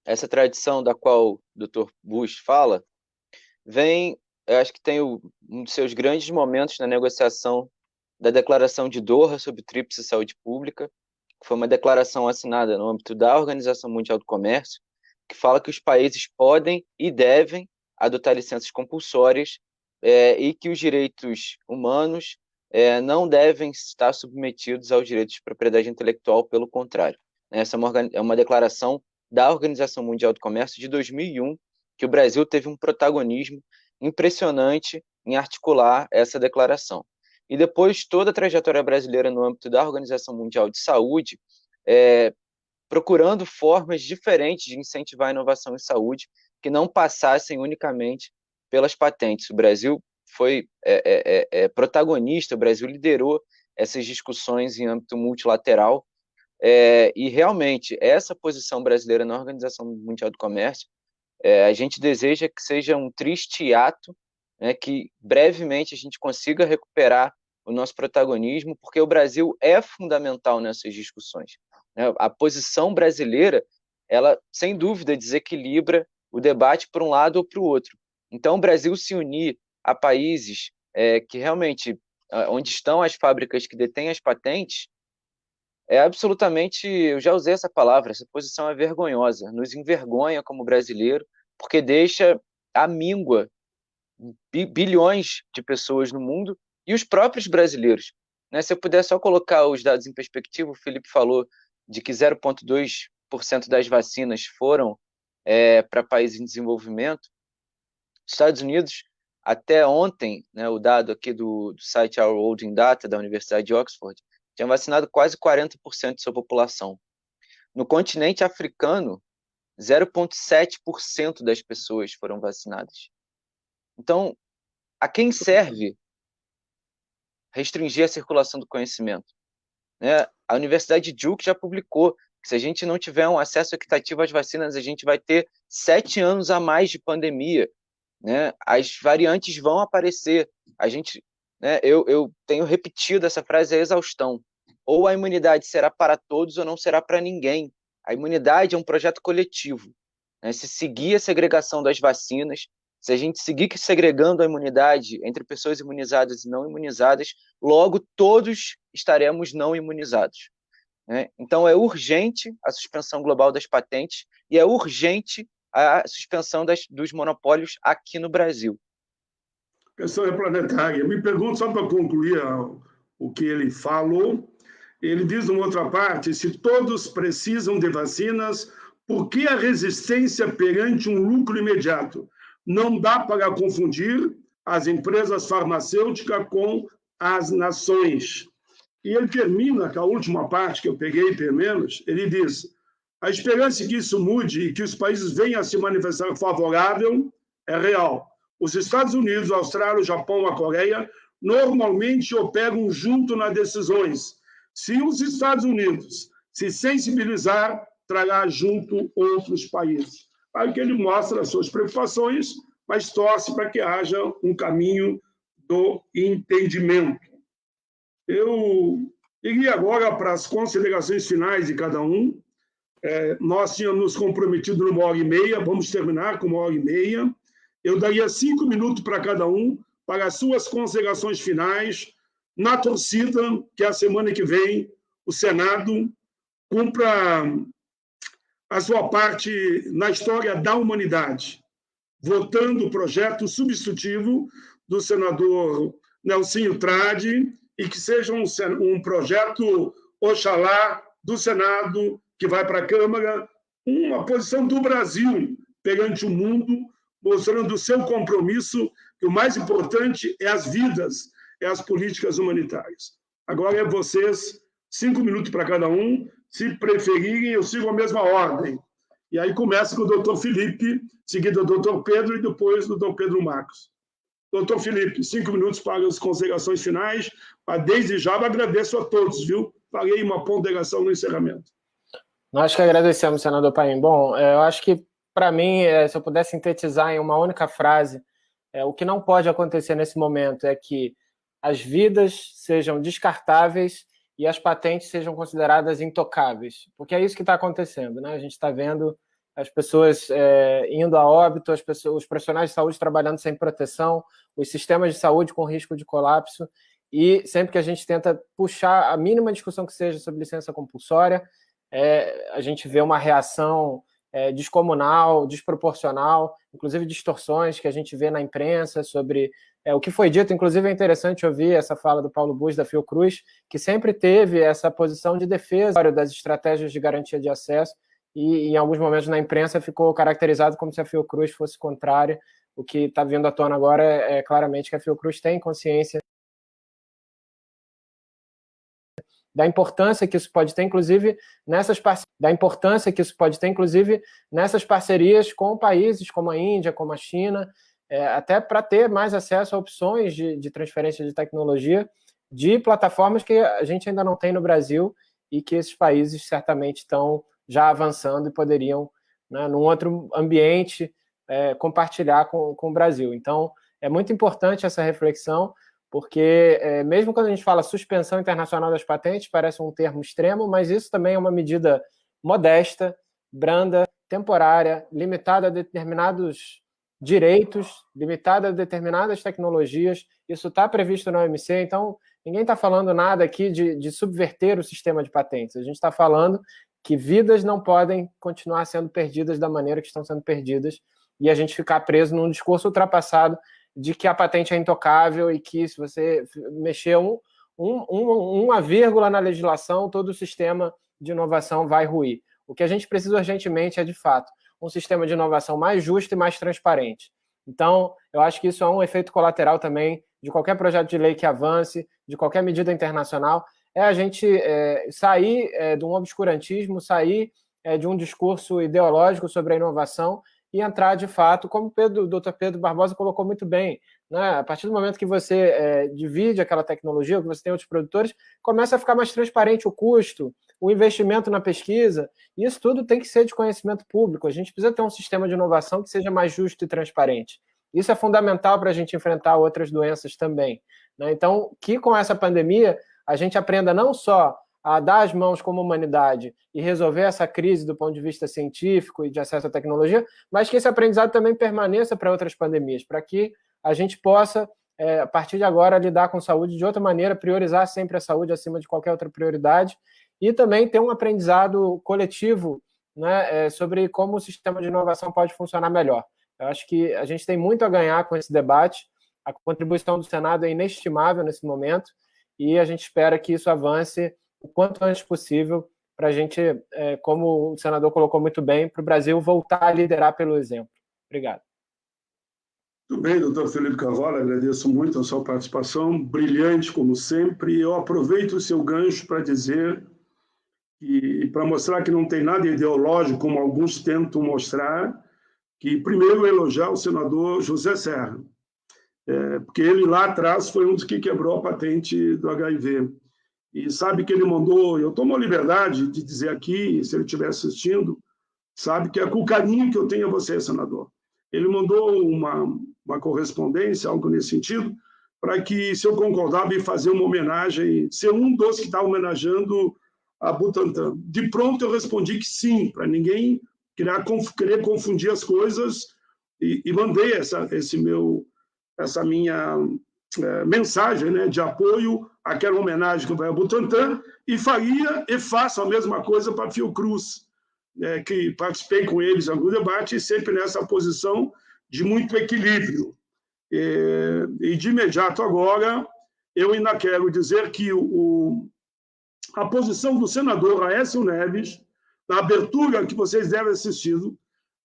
essa tradição da qual o doutor Bush fala, eu acho que tem um dos seus grandes momentos na negociação da Declaração de Doha sobre Tríplice Saúde Pública, que foi uma declaração assinada no âmbito da Organização Mundial do Comércio, que fala que os países podem e devem adotar licenças compulsórias e que os direitos humanos não devem estar submetidos aos direitos de propriedade intelectual, pelo contrário. Essa é uma declaração da Organização Mundial do Comércio de 2001, que o Brasil teve um protagonismo impressionante em articular essa declaração. E depois, toda a trajetória brasileira no âmbito da Organização Mundial de Saúde, procurando formas diferentes de incentivar a inovação em saúde, que não passassem unicamente pelas patentes. O Brasil foi protagonista, o Brasil liderou essas discussões em âmbito multilateral, e realmente essa posição brasileira na Organização Mundial do Comércio, a gente deseja que seja um triste ato, que brevemente a gente consiga recuperar o nosso protagonismo, porque o Brasil é fundamental nessas discussões. A posição brasileira, ela, sem dúvida, desequilibra o debate para um lado ou para o outro. Então, o Brasil se unir a países que realmente, onde estão as fábricas que detêm as patentes, é absolutamente, eu já usei essa palavra, essa posição é vergonhosa, nos envergonha como brasileiro, porque deixa à míngua bilhões de pessoas no mundo e os próprios brasileiros. Se eu puder só colocar os dados em perspectiva, o Felipe falou de que 0,2% das vacinas foram para países em desenvolvimento. Estados Unidos, até ontem, né, o dado aqui do site Our World in Data, da Universidade de Oxford, tinha vacinado quase 40% de sua população. No continente africano, 0,7% das pessoas foram vacinadas. Então, a quem serve restringir a circulação do conhecimento? Né? A Universidade de Duke já publicou que se a gente não tiver um acesso equitativo às vacinas, a gente vai ter 7 anos a mais de pandemia. Né? As variantes vão aparecer. A gente, né, eu tenho repetido essa frase à exaustão. Ou a imunidade será para todos ou não será para ninguém. A imunidade é um projeto coletivo. Né? Se seguir a segregação das vacinas, se a gente seguir segregando a imunidade entre pessoas imunizadas e não imunizadas, logo todos estaremos não imunizados. Né? Então é urgente a suspensão global das patentes e é urgente a suspensão dos monopólios aqui no Brasil. A questão é planetária. Me pergunto, só para concluir o que ele falou, ele diz, numa outra parte, se todos precisam de vacinas, por que a resistência perante um lucro imediato? Não dá para confundir as empresas farmacêuticas com as nações. E ele termina com a última parte que eu peguei, pelo menos, ele diz, a esperança que isso mude e que os países venham a se manifestar favorável é real. Os Estados Unidos, a Austrália, o Japão, a Coreia, normalmente operam junto nas decisões. Se os Estados Unidos se sensibilizar, trará junto outros países. Aí que ele mostra as suas preocupações, mas torce para que haja um caminho do entendimento. Eu iria agora para as considerações finais de cada um. Nós tínhamos nos comprometido numa hora e meia, vamos terminar com uma hora e meia. Eu daria 5 minutos para cada um, para as suas considerações finais, na torcida que a semana que vem o Senado cumpra a sua parte na história da humanidade, votando o projeto substitutivo do senador Nelsinho Trade, e que seja um projeto, oxalá, do Senado, que vai para a Câmara, uma posição do Brasil perante o mundo, mostrando o seu compromisso, que o mais importante é as vidas, é as políticas humanitárias. Agora é vocês, 5 minutos para cada um, se preferirem, eu sigo a mesma ordem. E aí começa com o doutor Felipe, seguido do doutor Pedro e depois do doutor Pedro Marcos. Doutor Felipe, 5 minutos para as considerações finais. Desde já, eu agradeço a todos, viu? Farei uma ponderação no encerramento. Nós que agradecemos, senador Paim. Bom, eu acho que, para mim, se eu pudesse sintetizar em uma única frase, o que não pode acontecer nesse momento é que as vidas sejam descartáveis e as patentes sejam consideradas intocáveis, porque é isso que está acontecendo, né? A gente está vendo as pessoas indo a óbito, os profissionais de saúde trabalhando sem proteção, os sistemas de saúde com risco de colapso, e sempre que a gente tenta puxar a mínima discussão que seja sobre licença compulsória, a gente vê uma reação descomunal, desproporcional, inclusive distorções que a gente vê na imprensa sobre o que foi dito. Inclusive é interessante ouvir essa fala do Paulo Busch, da Fiocruz, que sempre teve essa posição de defesa das estratégias de garantia de acesso, e em alguns momentos na imprensa ficou caracterizado como se a Fiocruz fosse contrária. O que está vindo à tona agora é claramente que a Fiocruz tem consciência da importância que isso pode ter, inclusive, nessas parcerias com países como a Índia, como a China, até para ter mais acesso a opções de transferência de tecnologia de plataformas que a gente ainda não tem no Brasil e que esses países certamente estão já avançando e poderiam, né, num outro ambiente, compartilhar com o Brasil. Então, é muito importante essa reflexão, porque mesmo quando a gente fala suspensão internacional das patentes, parece um termo extremo, mas isso também é uma medida modesta, branda, temporária, limitada a determinados direitos, limitada a determinadas tecnologias. Isso está previsto na OMC, então ninguém está falando nada aqui de subverter o sistema de patentes. A gente está falando que vidas não podem continuar sendo perdidas da maneira que estão sendo perdidas, e a gente ficar preso num discurso ultrapassado de que a patente é intocável e que se você mexer uma vírgula na legislação, todo o sistema de inovação vai ruir. O que a gente precisa urgentemente é, de fato, um sistema de inovação mais justo e mais transparente. Então, eu acho que isso é um efeito colateral também de qualquer projeto de lei que avance, de qualquer medida internacional, é a gente sair de um obscurantismo, sair de um discurso ideológico sobre a inovação e entrar, de fato, como o Dr. Pedro Barbosa colocou muito bem, né? A partir do momento que você divide aquela tecnologia, que você tem outros produtores, começa a ficar mais transparente o custo, o investimento na pesquisa, e isso tudo tem que ser de conhecimento público. A gente precisa ter um sistema de inovação que seja mais justo e transparente. Isso é fundamental para a gente enfrentar outras doenças também, né? Então, que com essa pandemia a gente aprenda não só a dar as mãos como humanidade e resolver essa crise do ponto de vista científico e de acesso à tecnologia, mas que esse aprendizado também permaneça para outras pandemias, para que a gente possa, a partir de agora, lidar com saúde de outra maneira, priorizar sempre a saúde acima de qualquer outra prioridade, e também ter um aprendizado coletivo, né, sobre como o sistema de inovação pode funcionar melhor. Eu acho que a gente tem muito a ganhar com esse debate, a contribuição do Senado é inestimável nesse momento, e a gente espera que isso avance o quanto antes possível para a gente, como o senador colocou muito bem, para o Brasil voltar a liderar pelo exemplo. Obrigado. Muito bem, doutor Felipe Carvalho, agradeço muito a sua participação, brilhante como sempre. Eu aproveito o seu gancho para dizer, e para mostrar que não tem nada ideológico, como alguns tentam mostrar, que primeiro elogiar o senador José Serra, porque ele lá atrás foi um dos que quebrou a patente do HIV. E sabe que ele mandou, eu tomo a liberdade de dizer aqui, se ele estiver assistindo, sabe que é com o carinho que eu tenho a você, senador. Ele mandou uma correspondência, algo nesse sentido, para que, se eu concordava em fazer uma homenagem, ser um dos que está homenageando a Butantan. De pronto eu respondi que sim, para ninguém querer confundir as coisas, e mandei essa minha mensagem, né, de apoio àquela homenagem que vai ao Butantan, e faço a mesma coisa para a Fiocruz, que participei com eles em algum debate, e sempre nessa posição de muito equilíbrio. E de imediato agora, eu ainda quero dizer que a posição do senador Aécio Neves, na abertura que vocês devem assistir,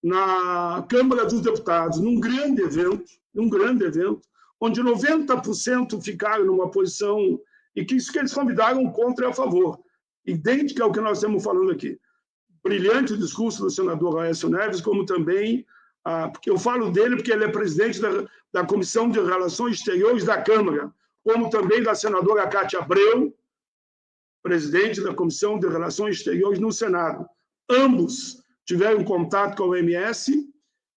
na Câmara dos Deputados, num grande evento, onde 90% ficaram numa posição, e que isso que eles convidaram contra e a favor, idêntica ao que nós estamos falando aqui. Brilhante o discurso do senador Aécio Neves, como também, porque eu falo dele porque ele é presidente da Comissão de Relações Exteriores da Câmara, como também da senadora Cátia Abreu, presidente da Comissão de Relações Exteriores no Senado. Ambos tiveram contato com a OMS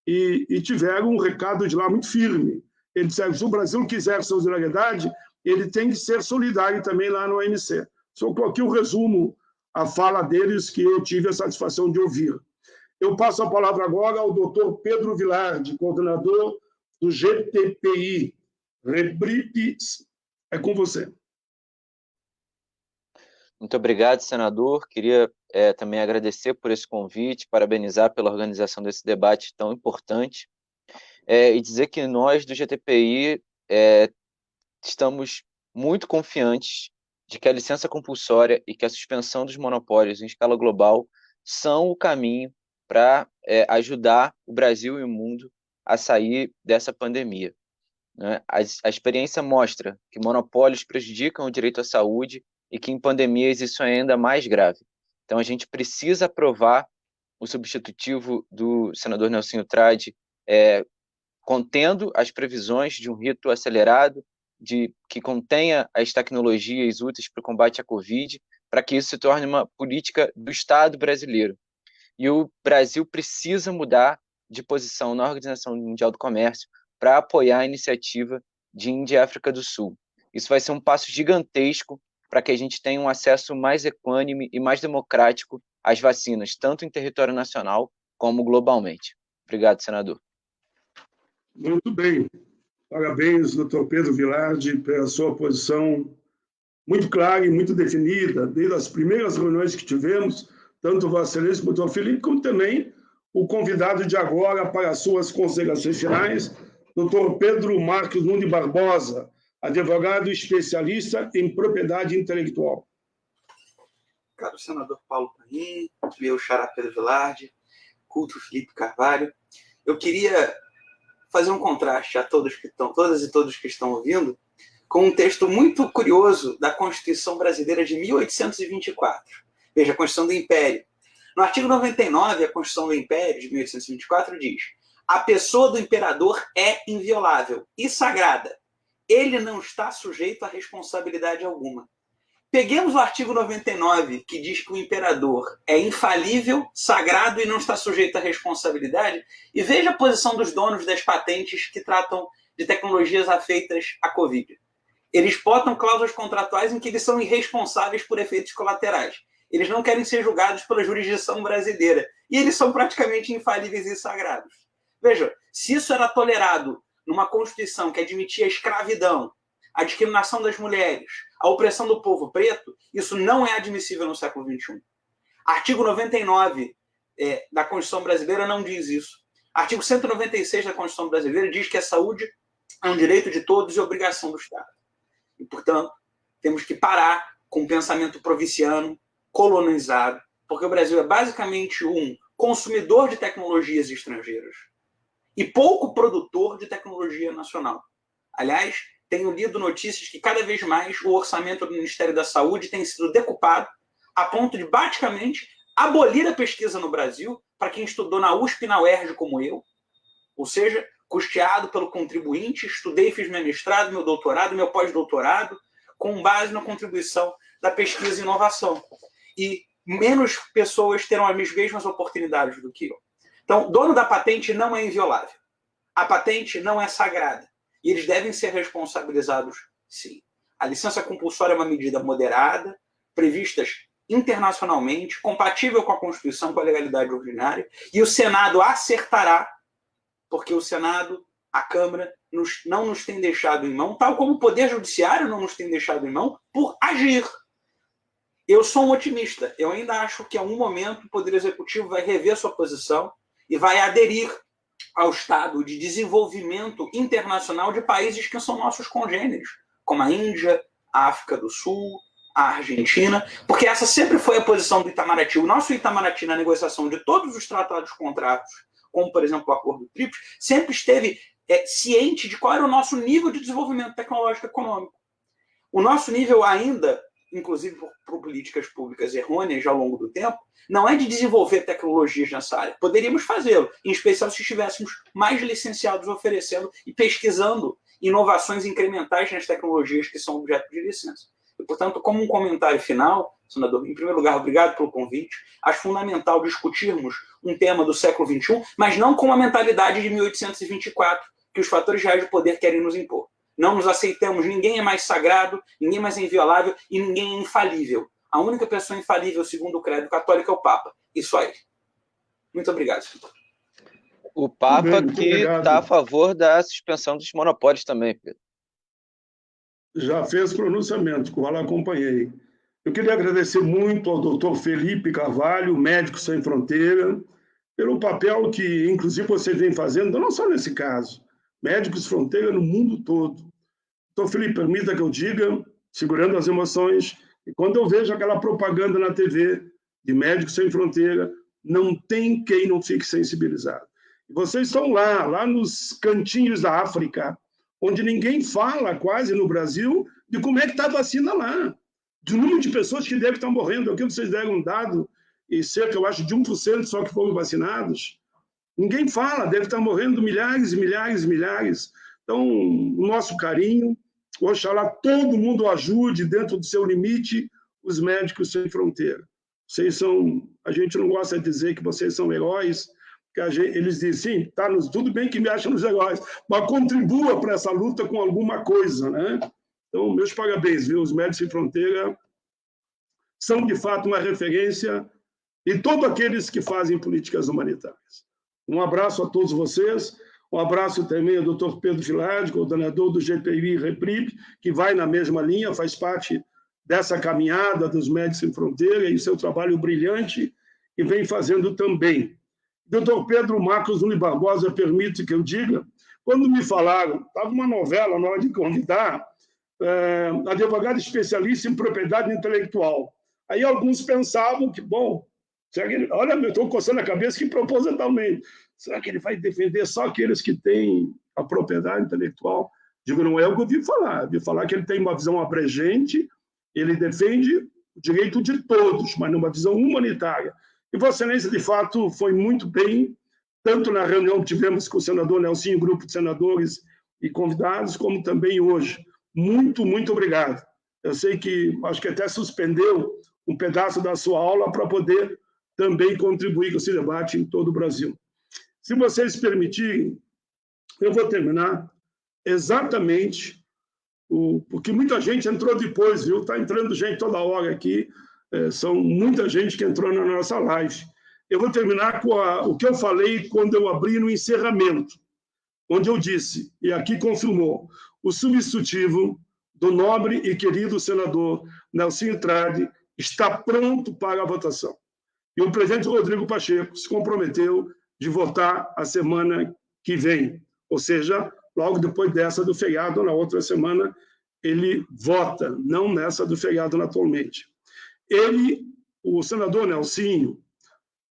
e tiveram um recado de lá muito firme. Eles disseram, se o Brasil quiser solidariedade, ele tem que ser solidário também lá no OMC. Só aqui o resumo, a fala deles, que eu tive a satisfação de ouvir. Eu passo a palavra agora ao doutor Pedro Vilardi, coordenador do GTPI. Rebrip, é com você. Muito obrigado, senador. Queria também agradecer por esse convite, parabenizar pela organização desse debate tão importante, e dizer que nós, do GTPI, estamos muito confiantes de que a licença compulsória e que a suspensão dos monopólios em escala global são o caminho para ajudar o Brasil e o mundo a sair dessa pandemia, né? A experiência mostra que monopólios prejudicam o direito à saúde e que em pandemias isso é ainda mais grave. Então a gente precisa aprovar o substitutivo do senador Nelsinho Trade, contendo as previsões de um rito acelerado, que contenha as tecnologias úteis para o combate à Covid, para que isso se torne uma política do Estado brasileiro. E o Brasil precisa mudar de posição na Organização Mundial do Comércio para apoiar a iniciativa de Índia e África do Sul. Isso vai ser um passo gigantesco para que a gente tenha um acesso mais equânime e mais democrático às vacinas, tanto em território nacional como globalmente. Obrigado, senador. Muito bem. Parabéns, doutor Pedro Vilardi, pela sua posição muito clara e muito definida, desde as primeiras reuniões que tivemos, tanto o Vossa Excelência como o doutor Felipe, como também o convidado de agora para as suas considerações finais, doutor Pedro Marques Nunes Barbosa, advogado especialista em propriedade intelectual. Caro senador Paulo Paim, meu xará Pedro Vilardi, culto Felipe Carvalho, eu queria fazer um contraste a todas e todos que estão ouvindo, com um texto muito curioso da Constituição Brasileira de 1824. Veja, a Constituição do Império. No artigo 99, a Constituição do Império de 1824 diz: a pessoa do imperador é inviolável e sagrada. Ele não está sujeito a responsabilidade alguma. Peguemos o artigo 99, que diz que o imperador é infalível, sagrado e não está sujeito a responsabilidade, e veja a posição dos donos das patentes que tratam de tecnologias afeitas à Covid. Eles botam cláusulas contratuais em que eles são irresponsáveis por efeitos colaterais. Eles não querem ser julgados pela jurisdição brasileira. E eles são praticamente infalíveis e sagrados. Veja, se isso era tolerado numa Constituição que admitia a escravidão, a discriminação das mulheres, a opressão do povo preto, isso não é admissível no século XXI. Artigo 99 da Constituição Brasileira não diz isso. Artigo 196 da Constituição Brasileira diz que a saúde é um direito de todos e obrigação do Estado. E, portanto, temos que parar com o pensamento provinciano, colonizado, porque o Brasil é basicamente um consumidor de tecnologias estrangeiras e pouco produtor de tecnologia nacional. Aliás, tenho lido notícias que cada vez mais o orçamento do Ministério da Saúde tem sido decupado a ponto de, basicamente, abolir a pesquisa no Brasil para quem estudou na USP e na UERJ como eu, ou seja, custeado pelo contribuinte, estudei, fiz meu mestrado, meu doutorado, meu pós-doutorado, com base na contribuição da pesquisa e inovação. E menos pessoas terão as mesmas oportunidades do que eu. Então, dono da patente não é inviolável. A patente não é sagrada. E eles devem ser responsabilizados, sim. A licença compulsória é uma medida moderada, prevista internacionalmente, compatível com a Constituição, com a legalidade ordinária, e o Senado acertará, porque o Senado, a Câmara, não nos tem deixado em mão, tal como o Poder Judiciário não nos tem deixado em mão, por agir. Eu sou um otimista. Eu ainda acho que, em algum momento, o Poder Executivo vai rever sua posição e vai aderir ao estado de desenvolvimento internacional de países que são nossos congêneres, como a Índia, a África do Sul, a Argentina, porque essa sempre foi a posição do Itamaraty. O nosso Itamaraty, na negociação de todos os tratados contratos, como, por exemplo, o Acordo Tríplice, sempre esteve ciente de qual era o nosso nível de desenvolvimento tecnológico e econômico. O nosso nível ainda, inclusive por políticas públicas errôneas ao longo do tempo, não é de desenvolver tecnologias nessa área. Poderíamos fazê-lo, em especial se estivéssemos mais licenciados oferecendo e pesquisando inovações incrementais nas tecnologias que são objeto de licença. E, portanto, como um comentário final, senador, em primeiro lugar, obrigado pelo convite. Acho fundamental discutirmos um tema do século XXI, mas não com a mentalidade de 1824, que os fatores reais do poder querem nos impor. Não nos aceitamos, ninguém é mais sagrado, ninguém mais é inviolável e ninguém é infalível. A única pessoa infalível, segundo o credo católico, é o Papa. E só ele. Muito obrigado, senhor. O Papa que está a favor da suspensão dos monopólios também, Pedro. Já fez pronunciamento, com o qual acompanhei. Eu queria agradecer muito ao doutor Felipe Carvalho, Médico Sem Fronteira, pelo papel que, inclusive, você vem fazendo, não só nesse caso, Médicos Fronteira no mundo todo. Doutor Felipe, permita que eu diga, segurando as emoções, e quando eu vejo aquela propaganda na TV de Médicos Sem Fronteira, não tem quem não fique sensibilizado. E vocês estão lá nos cantinhos da África, onde ninguém fala quase no Brasil de como é que está a vacina lá, do número de pessoas que devem estar morrendo. Aqui vocês deram um dado, e cerca, eu acho, de 1% só que foram vacinados. Ninguém fala, deve estar morrendo milhares e milhares e milhares. Então, o nosso carinho, oxalá todo mundo ajude dentro do seu limite os Médicos Sem Fronteira. Vocês são, a gente não gosta de dizer que vocês são heróis, porque eles dizem, sim, tá, tudo bem que me acham nos heróis, mas contribua para essa luta com alguma coisa, né? Então, meus parabéns, viu? Os Médicos Sem Fronteira são, de fato, uma referência e todos aqueles que fazem políticas humanitárias. Um abraço a todos vocês, um abraço também ao doutor Pedro Filardi, coordenador do GPI Reprip, que vai na mesma linha, faz parte dessa caminhada dos Médicos Sem Fronteira e seu trabalho brilhante, e vem fazendo também. Doutor Pedro Marcos Nunes Barbosa, permite que eu diga, quando me falaram, estava uma novela na hora de convidar, advogado especialista em propriedade intelectual. Aí alguns pensavam que, bom, será que ele, olha, eu estou coçando a cabeça que propositalmente, será que ele vai defender só aqueles que têm a propriedade intelectual. Digo, não é o que eu ouvi falar que ele tem uma visão abrangente, ele defende o direito de todos, mas numa visão humanitária. E Vossa Excelência, de fato, foi muito bem, tanto na reunião que tivemos com o senador Nelsinho, grupo de senadores e convidados, como também hoje. Muito, muito obrigado. Eu sei que, acho que até suspendeu um pedaço da sua aula para poder também contribuir com esse debate em todo o Brasil. Se vocês permitirem, eu vou terminar exatamente, porque muita gente entrou depois, viu? Está entrando gente toda hora aqui, são muita gente que entrou na nossa live. Eu vou terminar com o que eu falei quando eu abri no encerramento, onde eu disse, e aqui confirmou, o substitutivo do nobre e querido senador Nelsinho Trade está pronto para a votação. E o presidente Rodrigo Pacheco se comprometeu de votar a semana que vem, ou seja, logo depois dessa do feriado, na outra semana, ele vota, não nessa do feriado atualmente. Ele, o senador Nelsinho,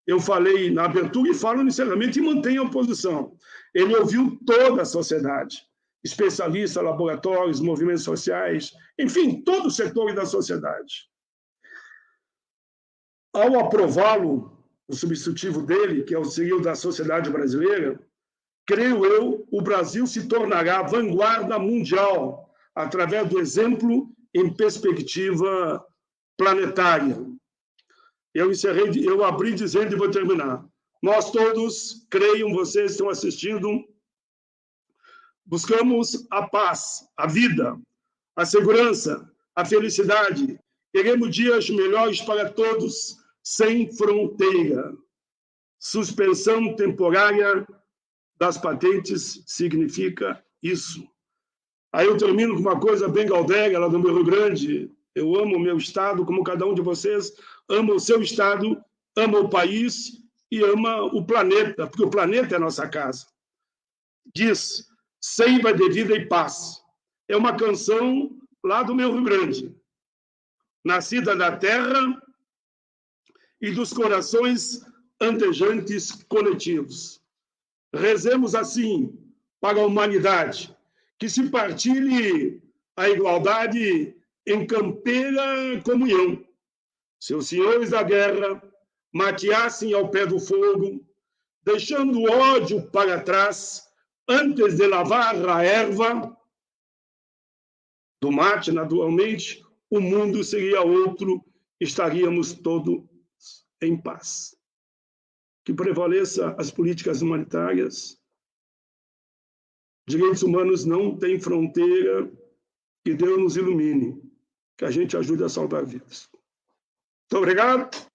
eu falei na abertura e falo no encerramento e mantenho a posição. Ele ouviu toda a sociedade, especialistas, laboratórios, movimentos sociais, enfim, todo o setor da sociedade. Ao aprová-lo, o substitutivo dele, que é o CEO da sociedade brasileira, creio eu, o Brasil se tornará vanguarda mundial através do exemplo em perspectiva planetária. Eu abri dizendo e vou terminar. Nós todos, creiam, vocês estão assistindo, buscamos a paz, a vida, a segurança, a felicidade. Queremos dias melhores para todos, sem fronteira. Suspensão temporária das patentes significa isso. Aí eu termino com uma coisa bem gaudéria, lá do meu Rio Grande. Eu amo o meu estado, como cada um de vocês ama o seu estado, ama o país e ama o planeta, porque o planeta é a nossa casa. Diz, seiva de vida e paz. É uma canção lá do meu Rio Grande, nascida da terra e dos corações antejantes coletivos. Rezemos assim para a humanidade, que se partilhe a igualdade em campeira comunhão. Se os senhores da guerra mateassem ao pé do fogo, deixando o ódio para trás, antes de lavar a erva do mate, naturalmente, o mundo seria outro, estaríamos todos em paz. Que prevaleça as políticas humanitárias. Direitos humanos não têm fronteira. Que Deus nos ilumine, que a gente ajude a salvar vidas. Muito obrigado.